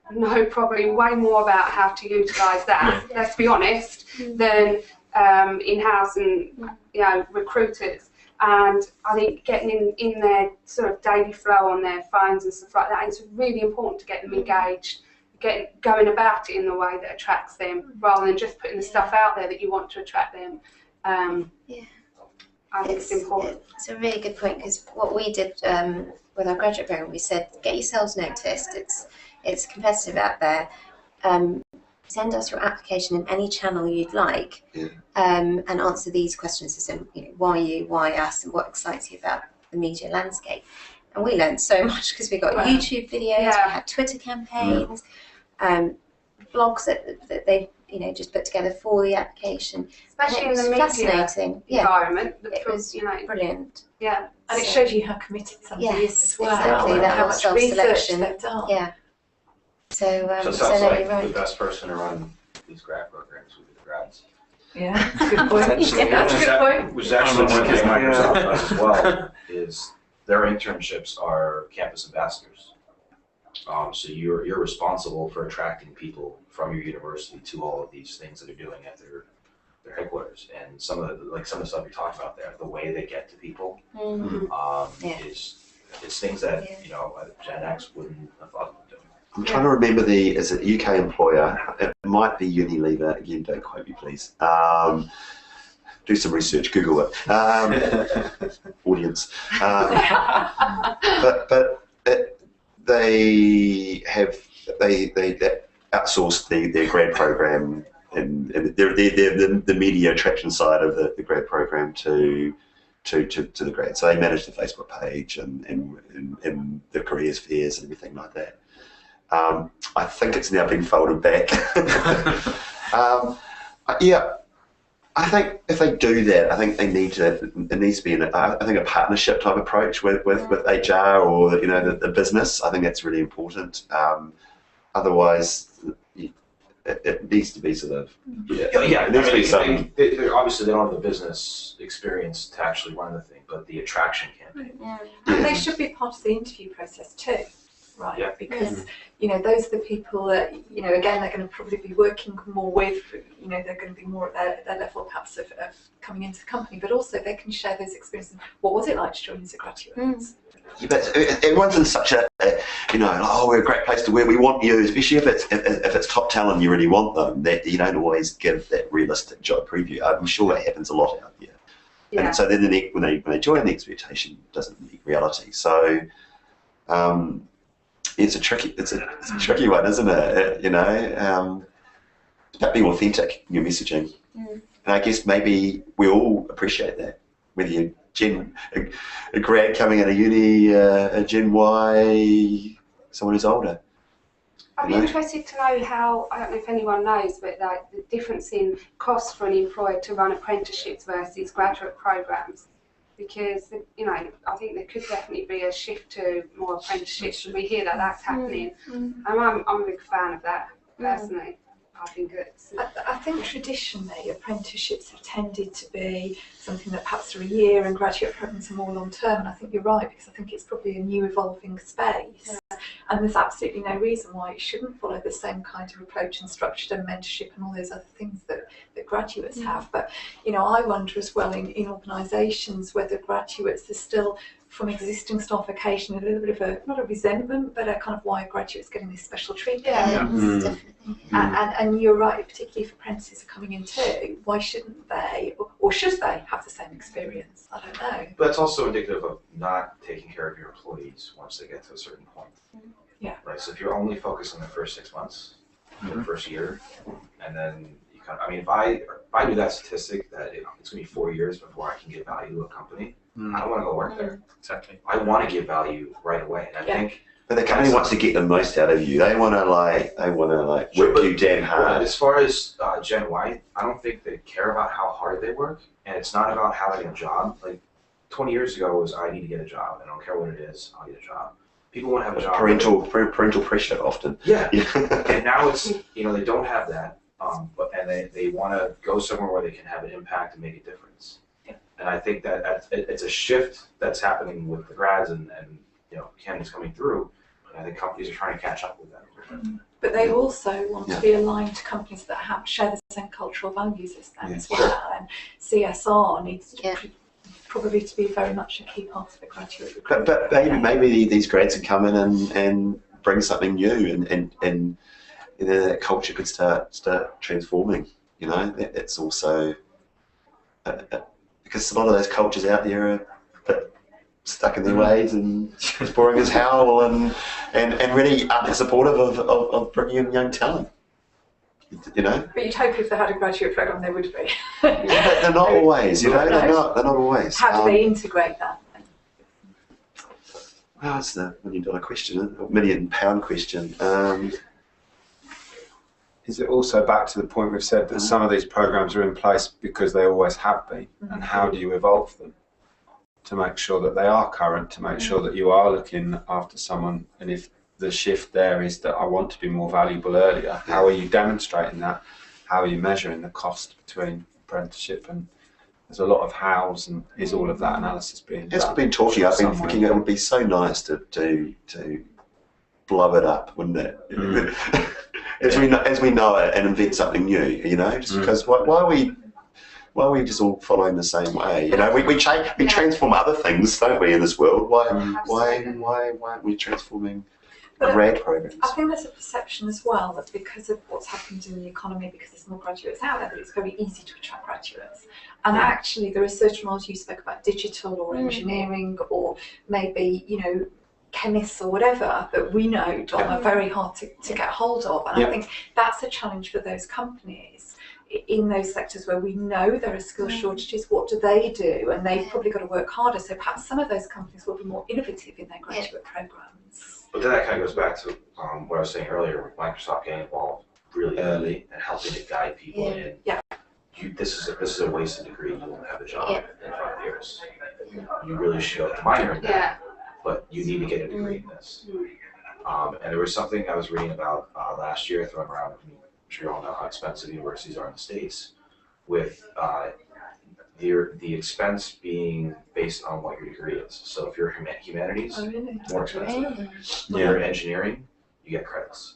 Speaker 5: know probably way more about how to utilise that, let's be honest, than in-house and recruiters. And I think getting in their sort of daily flow on their phones and stuff like that, it's really important to get them engaged, going about it in the way that attracts them, rather than just putting the stuff out there that you want to attract them. I think it's important.
Speaker 6: It's a really good point, because what we did with our graduate program, we said, get yourselves noticed. It's competitive out there. Send us your application in any channel you'd like, and answer these questions. So, why you, why us, and what excites you about the media landscape. And we learned so much, because we got YouTube videos, we had Twitter campaigns, blogs that they just put together for the application.
Speaker 5: Especially in the media environment.
Speaker 6: It was brilliant.
Speaker 5: Yeah.
Speaker 3: And it shows you how committed somebody is as well.
Speaker 6: Exactly, that
Speaker 3: how much
Speaker 6: self-selection.
Speaker 3: research they've done.
Speaker 6: Yeah. So
Speaker 7: it sounds like the best person to run these grad programs would be the grads.
Speaker 3: Yeah, that's a good point. That's a good point.
Speaker 7: Which is actually one thing Microsoft does as well, is their internships are campus ambassadors. So you're responsible for attracting people from your university to all of these things that they're doing at their headquarters. And some of the stuff you talked about there, the way they get to people, is things that Gen X wouldn't have thought of doing.
Speaker 2: I'm trying to remember is it UK employer? It might be Unilever. Again, don't quote me, please. Do some research, Google it. Audience. They outsourced their grad program and the media attraction side of the grad program to the grad. So they manage the Facebook page and the careers fairs and everything like that. I think it's now been folded back. I think if they do that, I think it needs to be a partnership type approach with HR or the business. I think that's really important. Otherwise, it needs to be sort of
Speaker 7: it needs to be something. Obviously, they don't have the business experience to actually run the thing. but the attraction campaign.
Speaker 3: And they should be part of the interview process too, right?
Speaker 7: Yeah.
Speaker 3: Because those are the people that again they're going to probably be working more with. They're going to be more at their level perhaps of coming into the company, but also they can share those experiences. What was it like to join as a graduate?
Speaker 2: Yeah, but everyone's in such a we're a great place to work. We want you, especially if it's top talent. You really want them. That you don't always give that realistic job preview. I'm sure it happens a lot out there. Yeah. And so then when they join, the expectation doesn't meet reality. So it's a tricky one, isn't it? About being authentic in your messaging. And I guess maybe we all appreciate that, whether you're a grad coming out of uni, a Gen Y, someone who's older.
Speaker 5: I'd be interested to know how, I don't know if anyone knows, but like the difference in cost for an employer to run apprenticeships versus graduate programs. Because, I think there could definitely be a shift to more apprenticeships, and we hear that that's happening. And I'm a big fan of that, personally. I think
Speaker 3: I think traditionally apprenticeships have tended to be something that perhaps are a year, and graduate programs are more long term. And I think you're right, because I think it's probably a new evolving space, and there's absolutely no reason why it shouldn't follow the same kind of approach and structure and mentorship and all those other things that graduates have. But I wonder as well in organisations whether graduates are still, from existing staff, occasionally a little bit of not a resentment, but a kind of why are graduates getting this special treatment.
Speaker 6: Definitely.
Speaker 3: And you're right, particularly if apprentices are coming in too, why shouldn't they, or should they have the same experience? I don't know.
Speaker 7: But it's also indicative of not taking care of your employees once they get to a certain point.
Speaker 3: Yeah.
Speaker 7: Right. So if you're only focused on the first 6 months, the first year, and then if I do that statistic that it's going to be 4 years before I can give value to a company, I don't want to go work there.
Speaker 8: Exactly.
Speaker 7: I want to give value right away, and I think.
Speaker 2: But the company wants to get the most out of you. They want to work you damn hard.
Speaker 7: As far as Gen Y, I don't think they care about how hard they work, and it's not about having a job. Like 20 years ago was I need to get a job. I don't care what it is. I'll get a job. People want to have a job.
Speaker 2: Parental pressure often.
Speaker 7: Yeah. And now it's they don't have that, and they want to go somewhere where they can have an impact and make a difference. Yeah. And I think that it's a shift that's happening with the grads and candidates coming through. I think companies are trying to catch up with that.
Speaker 3: But they also want to be aligned to companies that share the same cultural values as them as well. And CSR needs to probably to be very much a key part of the graduate recruitment.
Speaker 2: But maybe these grads can come in and bring something new, and that culture could start transforming. That's also because a lot of those cultures out there are stuck in their ways and as boring as hell, and really aren't supportive of bringing in young talent.
Speaker 3: But you'd hope if they had a graduate program, they would be.
Speaker 2: But they're not always. They're not always.
Speaker 3: How do they integrate that?
Speaker 2: Well, that's the $1 million question, or £1 million question.
Speaker 1: Is it also back to the point we've said that some of these programs are in place because they always have been, and how do you evolve them to make sure that they are current, to make sure that you are looking after someone, and if the shift there is that I want to be more valuable earlier, how are you demonstrating that? How are you measuring the cost between apprenticeship, and there's a lot of hows, and is all of that analysis being done?
Speaker 2: As we've been talking, I've been thinking it would be so nice to blow it up, wouldn't it? As we know it, and invent something new, just because why are we just all following the same way? We transform other things, don't we, in this world? Why aren't we transforming grad programs?
Speaker 3: I think there's a perception as well that because of what's happened in the economy, because there's more graduates out there, that it's very easy to attract graduates. And actually, there are certain roles you spoke about, digital or engineering, or maybe chemists or whatever, that we know, Dom, are very hard to get hold of. And I think that's a challenge for those companies in those sectors where we know there are skill shortages. What do they do? And they've probably got to work harder. So perhaps some of those companies will be more innovative in their graduate programs.
Speaker 7: But then that kind of goes back to what I was saying earlier, with Microsoft getting involved really early and helping to guide people in.
Speaker 3: Yeah.
Speaker 7: This is a wasted degree. You won't have a job in 5 years. You really should have a minor in that, but you need to get a degree in this. And there was something I was reading about last year thrown around. I'm sure you all know how expensive universities are in the States, with the expense being based on what your degree is. So if you're humanities, more expensive. If you're engineering, you get credits.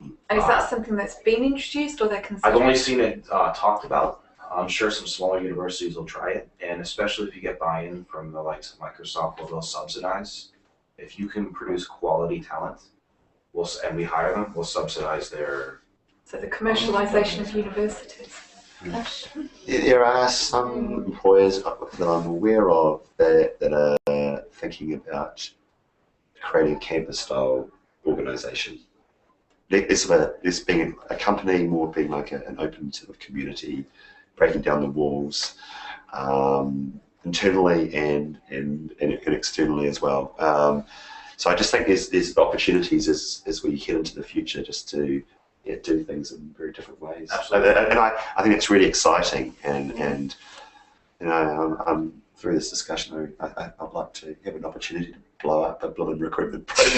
Speaker 3: And is that something that's been introduced, or they're considering?
Speaker 7: I've only seen it talked about. I'm sure some smaller universities will try it, and especially if you get buy-in from the likes of Microsoft, where they'll subsidize. If you can produce quality talent, and we hire them, we'll subsidize their.
Speaker 3: So the commercialisation of universities.
Speaker 2: There are some employers that I'm aware of that are thinking about creating a campus-style organisation. This being a company, more being like an open sort of community, breaking down the walls internally and externally as well. So I just think there's opportunities as we head into the future just to do things in very different ways.
Speaker 7: Absolutely.
Speaker 2: And I think it's really exciting, and you know, through this discussion, I'd like to have an opportunity to blow up a blooming recruitment project.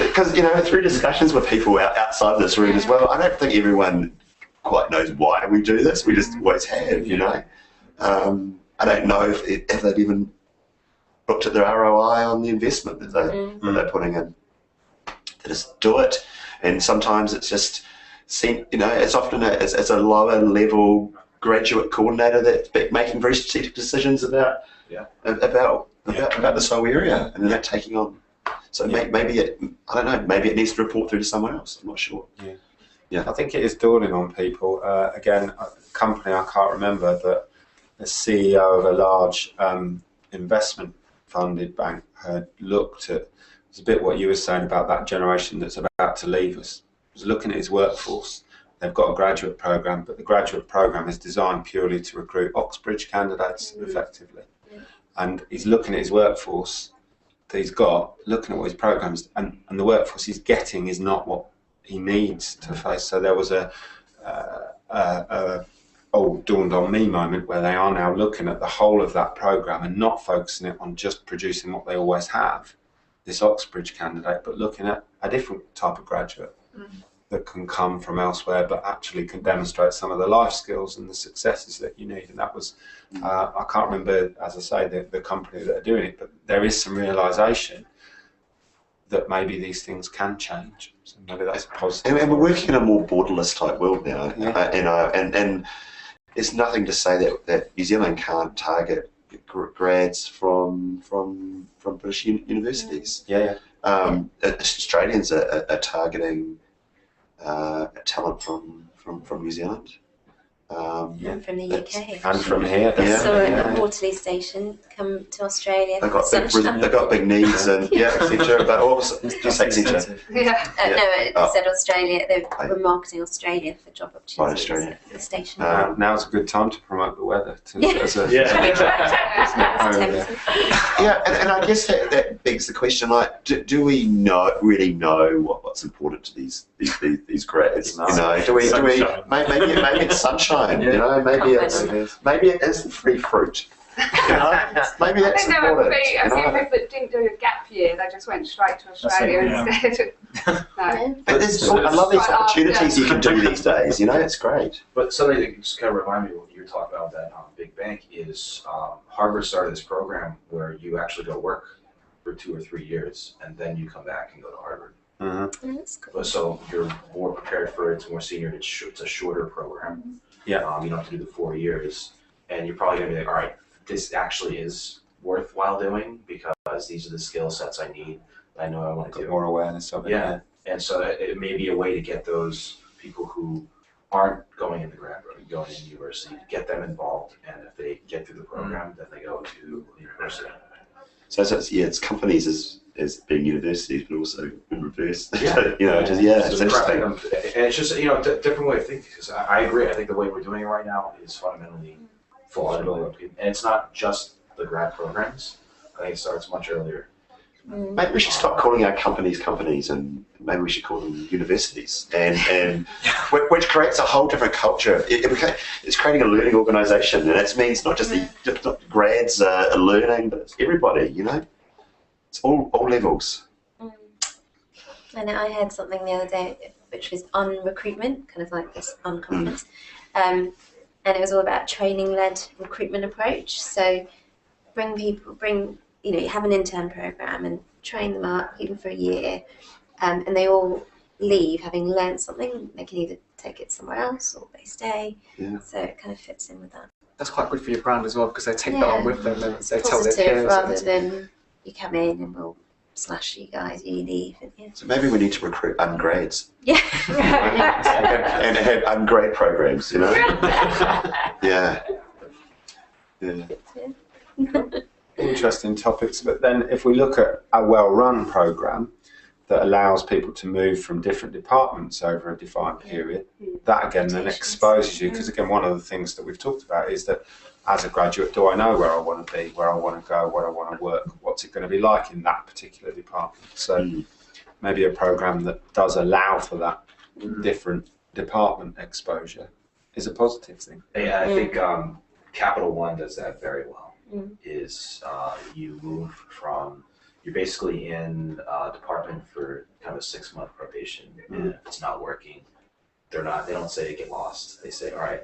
Speaker 2: Because, you know, through discussions with people outside of this room as well, I don't think everyone quite knows why we do this. We just always have, you know. I don't know if they've even looked at their ROI on the investment that they're putting in. They just do it. And sometimes it's just, you know, it's often as a lower level graduate coordinator that's making very strategic decisions about this whole area, and then they're taking on. So maybe I don't know. Maybe it needs to report through to someone else. I'm not sure.
Speaker 1: Yeah. I think it is dawning on people. Again, a company I can't remember, that the CEO of a large investment-funded bank had looked at. It's a bit what you were saying about that generation that's about to leave us. Was looking at his workforce. They've got a graduate program, but the graduate program is designed purely to recruit Oxbridge candidates effectively. And he's looking at his workforce that he's got, looking at what his programs, and the workforce he's getting is not what he needs to face. So there was a dawned on me moment where they are now looking at the whole of that program and not focusing it on just producing what they always have, this Oxbridge candidate, but looking at a different type of graduate that can come from elsewhere, but actually can demonstrate some of the life skills and the successes that you need. And that was, I can't remember, as I say, the company that are doing it, but there is some realisation that maybe these things can change. So maybe that's positive.
Speaker 2: And we're working in a more borderless type world now, and it's nothing to say that New Zealand can't target grads from British universities. Australians are targeting talent from New Zealand.
Speaker 6: And from the UK.
Speaker 1: And from here.
Speaker 6: So a Waterloo station come to Australia.
Speaker 2: They've got big needs and etc. But also, just etc.
Speaker 6: It said Australia. They were marketing Australia for job opportunities.
Speaker 2: Australia.
Speaker 6: At the station.
Speaker 1: Now's a good time to promote the weather.
Speaker 2: And I guess that begs the question: like, do we really know what's important to these grads? You know, do we maybe it's sunshine. You know, maybe it isn't free fruit. You know? Maybe that's important.
Speaker 5: I think people that didn't do a gap year, they just went straight to Australia instead.
Speaker 2: But I love these opportunities you can do these days. You know, it's great.
Speaker 7: But something that just kind of remind me of what you were talking about that big bank is Harvard started this program where you actually go work for 2 or 3 years and then you come back and go to Harvard.
Speaker 6: That's cool.
Speaker 7: So you're more prepared for it. It's more senior. It's a shorter program. You don't have to do the 4 years, and you're probably gonna be like, all right, this actually is worthwhile doing because these are the skill sets I need. I know I want to do.
Speaker 1: More awareness of it.
Speaker 7: And so it may be a way to get those people who aren't going into grad program, going into university, get them involved, and if they get through the program, then they go to university.
Speaker 2: So it's companies as being universities, but also in reverse. It's interesting.
Speaker 7: And it's just a different way of thinking. Because I agree. I think the way we're doing it right now is fundamentally flawed. And it's not just the grad programs. I think it starts much earlier.
Speaker 2: Maybe we should stop calling our companies, and maybe we should call them universities, and which creates a whole different culture. It's creating a learning organisation, and it means not just the grads are learning, but it's everybody. You know, it's all levels.
Speaker 6: And I heard something the other day, which was on recruitment, kind of like this on conference. and it was all about training-led recruitment approach. So you have an intern program and train them up, keep them for a year, and they all leave having learned something. They can either take it somewhere else or they stay.
Speaker 2: Yeah.
Speaker 6: So it kind of fits in with that.
Speaker 4: That's quite good for your brand as well, because they take that on with them and
Speaker 6: It's
Speaker 4: they tell their
Speaker 6: positive
Speaker 4: peers.
Speaker 6: rather than you come in and we'll slash you guys, you leave. And, yeah.
Speaker 2: So maybe we need to recruit ungrades.
Speaker 6: Yeah.
Speaker 2: and have ungrade programs, you know? Yeah.
Speaker 1: Interesting topics, but then if we look at a well-run program that allows people to move from different departments over a defined period, that again then exposes you, because again one of the things that we've talked about is that as a graduate, do I know where I want to be, where I want to go, where I want to work, what's it going to be like in that particular department? So maybe a program that does allow for that different department exposure is a positive thing.
Speaker 7: Yeah, I think Capital One does that very well. Is you move from, you're basically in a department for kind of a 6-month probation, and if it's not working, they don't say get lost. They say, all right,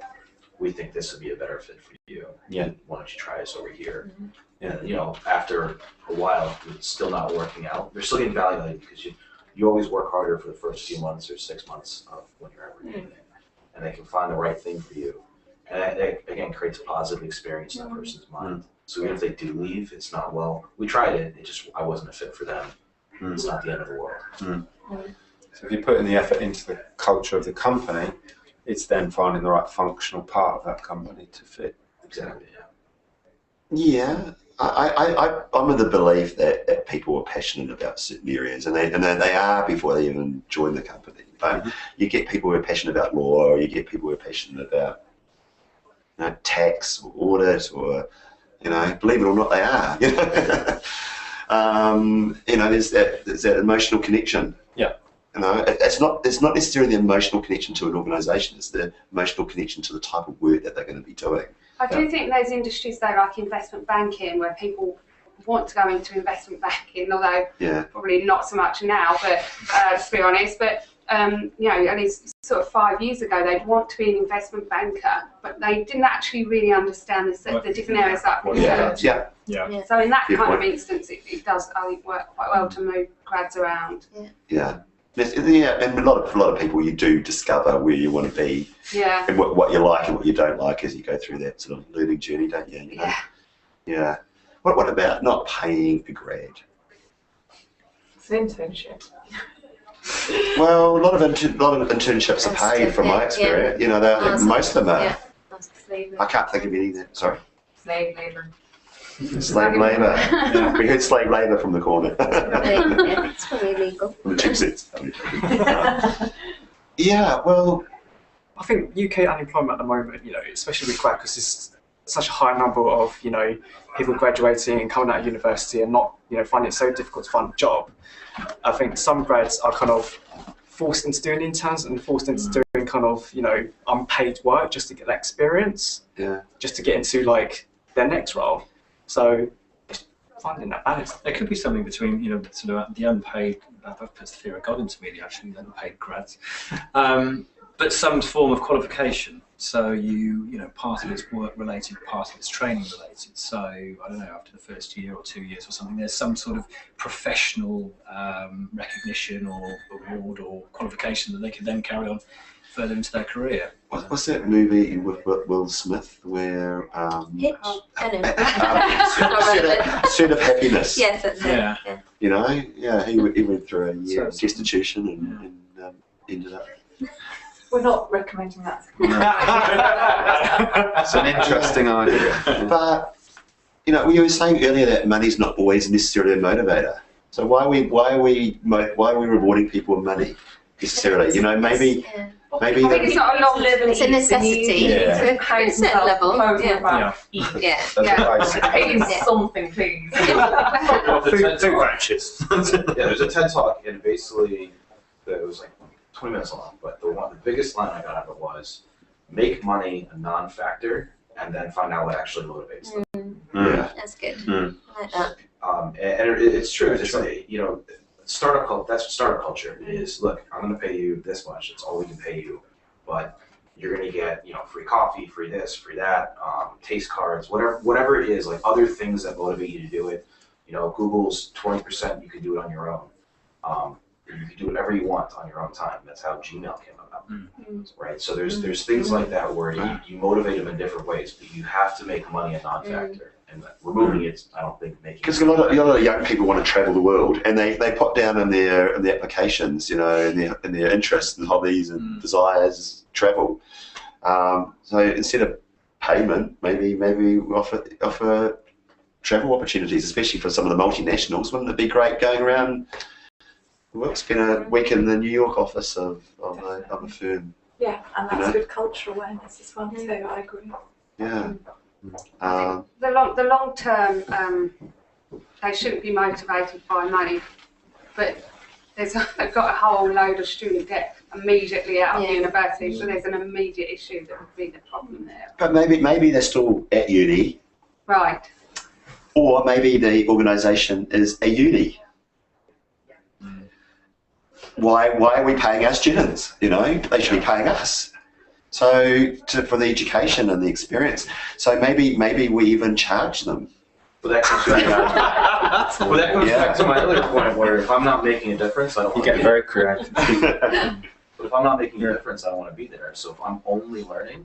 Speaker 7: we think this would be a better fit for you.
Speaker 1: Yeah.
Speaker 7: Why don't you try us over here? And after a while, if it's still not working out, you're still getting validated, because you always work harder for the first few months or 6 months of when you're ever doing it, and they can find the right thing for you. And it, again, creates a positive experience in that person's mind. So even if they do leave, it's not, well, we tried it, I wasn't a fit for them. It's not the end of the world.
Speaker 1: So if you put in the effort into the culture of the company, it's then finding the right functional part of that company to fit.
Speaker 7: Exactly,
Speaker 2: Yeah. I'm of the belief that people are passionate about certain areas, and they are before they even join the company. But you get people who are passionate about law, or you get people who are passionate about tax or audit, or believe it or not, they are. There's that emotional connection.
Speaker 1: Yeah.
Speaker 2: It's not necessarily the emotional connection to an organisation. It's the emotional connection to the type of work that they're going to be doing.
Speaker 5: I do think there's industries though, like investment banking, where people want to go into investment banking, although probably not so much now, but to be honest, but at least sort of 5 years ago, they'd want to be an investment banker, but they didn't actually really understand the different areas like research.
Speaker 1: Yeah.
Speaker 5: So in that kind of instance, it does, I think, work quite well to move grads around.
Speaker 2: Yeah. And a lot of people, you do discover where you want to be, and what you like and what you don't like as you go through that sort of learning journey, don't you? Yeah. What about not paying a grad?
Speaker 3: It's an internship.
Speaker 2: Well, a lot of internships are paid, from my experience. Most of them are. I can't think of any that. Sorry.
Speaker 3: Slave labour.
Speaker 2: Slave labour. We heard slave labour from the corner.
Speaker 6: It's probably illegal.
Speaker 2: From the cheap seats. Yeah, well,
Speaker 4: I think UK unemployment at the moment, especially with grad, because there's such a high number of, people graduating and coming out of university and not, finding it so difficult to find a job. I think some grads are kind of forced into doing interns and forced into doing kind of, unpaid work just to get that experience.
Speaker 2: Yeah.
Speaker 4: Just to get into their next role. So just finding that balance.
Speaker 8: There could be something between, sort of the unpaid, that puts the fear of God into me, actually, the unpaid grads. But some form of qualification. So part of it's work related, part of it's training related. So I don't know, after the first year or 2 years or something, there's some sort of professional recognition or award or qualification that they can then carry on further into their career.
Speaker 2: What's that movie with Will Smith where
Speaker 6: Hitch?
Speaker 2: Pursuit of Happiness?
Speaker 6: Yes, that's it.
Speaker 2: Yeah. He went through a year of destitution and ended up.
Speaker 3: We're not recommending that.
Speaker 1: It's an interesting idea.
Speaker 2: But we were saying earlier that money's not always necessarily a motivator. So why are we rewarding people with money necessarily? Maybe.
Speaker 5: I think it's not a long living.
Speaker 6: It's a necessity. It's a certain level.
Speaker 3: Eat something, please.
Speaker 7: Food vouchers. There's a TED Talk, and basically it was 20 minutes long, but the biggest line I got out of it was, make money a non-factor and then find out what actually motivates them.
Speaker 2: Yeah.
Speaker 6: That's good. I like that.
Speaker 7: And it's true. It's startup culture. That's what startup culture is. Look, I'm going to pay you this much. It's all we can pay you. But you're going to get, free coffee, free this, free that, taste cards, whatever it is, like other things that motivate you to do it. Google's 20%, you can do it on your own. You can do whatever you want on your own time. That's how Gmail came about, right? So there's things like that where you motivate them in different ways, but you have to make money a non-factor. And removing it, I don't think making.
Speaker 2: Because a lot of young people want to travel the world, and they put down in their applications, in their interests and hobbies and desires, travel. So instead of payment, maybe we offer travel opportunities, especially for some of the multinationals. Wouldn't it be great going around? Well, spend a week in the New York office of a firm.
Speaker 3: Yeah, and that's good cultural awareness as well too. I agree.
Speaker 2: Yeah.
Speaker 5: The long term, they shouldn't be motivated by money, but they've got a whole load of student debt immediately out of university, so there's an immediate issue that would be the problem there.
Speaker 2: But maybe they're still at uni,
Speaker 5: right?
Speaker 2: Or maybe the organisation is a uni. Why are we paying our students? They should be paying us. So for the education and the experience. So maybe we even charge them.
Speaker 7: But that comes back to my other point, where if I'm not making a difference, I don't want to be
Speaker 1: very creative.
Speaker 7: But if I'm not making a difference, I don't want to be there. So if I'm only learning,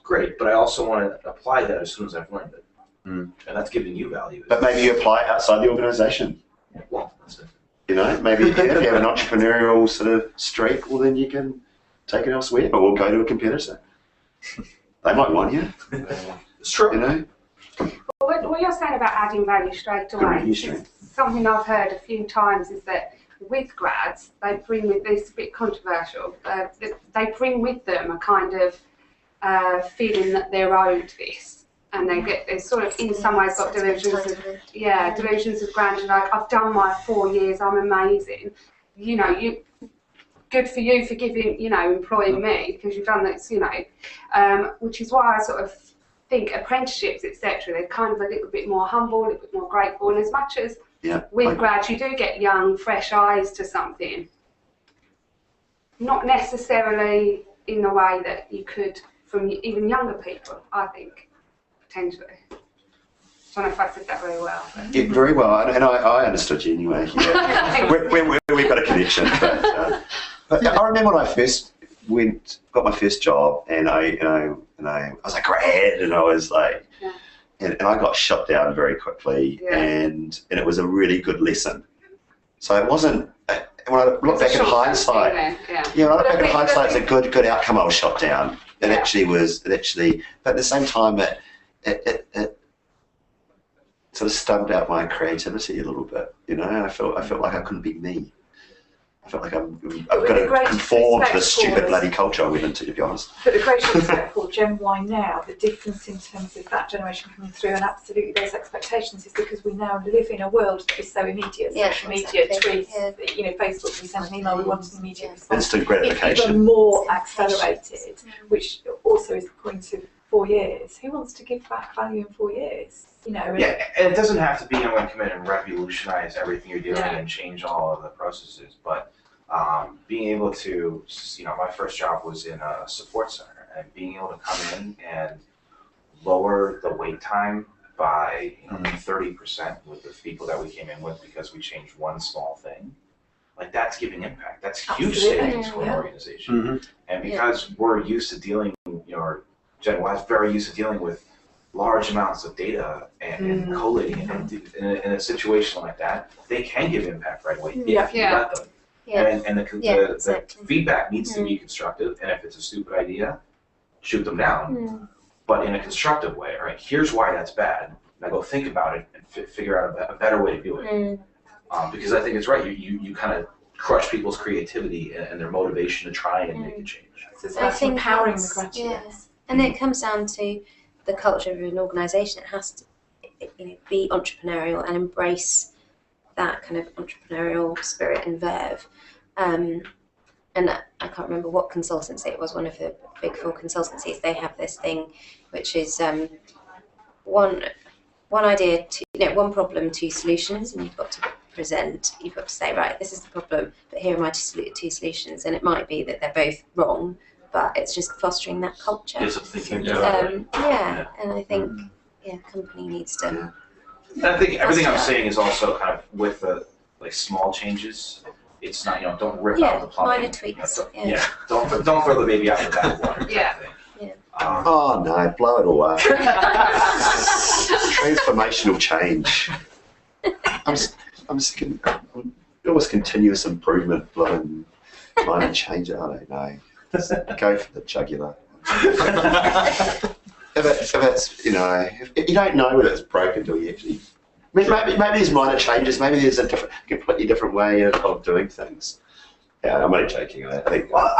Speaker 7: great. But I also want to apply that as soon as I've learned it. And that's giving you value.
Speaker 2: But maybe you apply it outside the organisation.
Speaker 7: Well, that's it.
Speaker 2: Maybe if you have an entrepreneurial sort of streak, well then you can take it elsewhere, or go to a competitor. They might want you.
Speaker 7: It's true.
Speaker 5: Well, what you're saying about adding value straight away, something I've heard a few times is that with grads, they bring with this, a bit controversial, they bring with them a kind of feeling that they're owed this. And they're sort of in some ways got delusions of grandeur. Like, I've done my 4 years, I'm amazing. Good for you for giving, employing me because you've done this, which is why I sort of think apprenticeships, etc. They're kind of a little bit more humble, a little bit more grateful. And as much as with grads you do get young, fresh eyes to something, not necessarily in the way that you could from even younger people, I think. Potentially. I don't know if I said that very well.
Speaker 2: Yeah, very well, and I understood you anyway. Yeah. We've got a connection. But I remember when I first got my first job, and I was a grad, and I was like, and I got shut down very quickly, and it was a really good lesson. So it wasn't. When I look back in hindsight, when I look back in hindsight, it's a good outcome. I was shut down. It actually was. But at the same time, it sort of stumped out my creativity a little bit. I felt like I couldn't be me. I felt like I've got to conform to the stupid bloody culture I went into, to be honest.
Speaker 3: But the great respect for Gen Y now, the difference in terms of that generation coming through and absolutely those expectations is because we now live in a world that is so immediate. Social media, tweets, Facebook, we send an email, we want an immediate response.
Speaker 2: Instant gratification.
Speaker 3: It's even more accelerated, which also is the point of 4 years. Who wants to give back value in 4 years? And
Speaker 7: it doesn't have to be I'm going to come in and revolutionize everything you're doing and change all of the processes, but being able to, my first job was in a support center, and being able to come in and lower the wait time by 30% with the people that we came in with because we changed one small thing. Like, that's giving impact. That's huge savings for an organization. And because we're used to dealing, Gen Y is very used to dealing with large amounts of data and collating, and in a situation like that, they can give impact right away if you let them. And the feedback needs to be constructive, and if it's a stupid idea, shoot them down. But in a constructive way, all right, here's why that's bad. Now go think about it and figure out a better way to do it. Because I think it's right, you kind of crush people's creativity and their motivation to try and make a change.
Speaker 3: So that's empowering the graduates.
Speaker 6: And it comes down to the culture of an organisation. It has to be entrepreneurial and embrace that kind of entrepreneurial spirit and verve. And I can't remember what consultancy it was, one of the big 4 consultancies. They have this thing which is one idea, one problem, 2 solutions, and you've got to present, you've got to say, right, this is the problem, but here are my 2 solutions. And it might be that they're both wrong, but it's just fostering that culture.
Speaker 7: Yes, I'm thinking.
Speaker 6: Yeah, and I think company needs to.
Speaker 7: And I think everything I'm saying is also kind of with the like small changes. It's not, don't rip out the plumbing.
Speaker 6: Minor tweaks.
Speaker 7: Don't throw the baby out with the bathwater.
Speaker 5: Yeah.
Speaker 2: Oh no, blow it away. Transformational change. I'm sick of almost continuous improvement, blowing minor change. I don't know. Just go for the jugular. If it's, if you don't know whether it's broken until you actually. Maybe there's minor changes. Maybe there's a completely different way of doing things. Yeah, I'm only joking. I think.
Speaker 7: Well,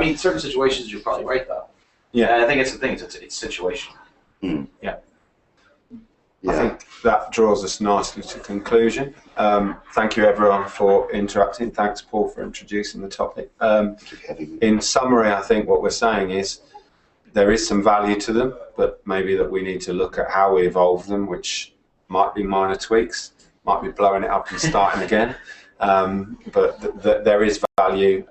Speaker 7: in certain situations you're probably right though. Yeah, and I think it's the thing. It's situational.
Speaker 1: Yeah. I think that draws us nicely to conclusion. Thank you everyone for interacting. Thanks Paul for introducing the topic. In summary, I think what we're saying is there is some value to them, but maybe that we need to look at how we evolve them, which might be minor tweaks, might be blowing it up and starting again, but there is value.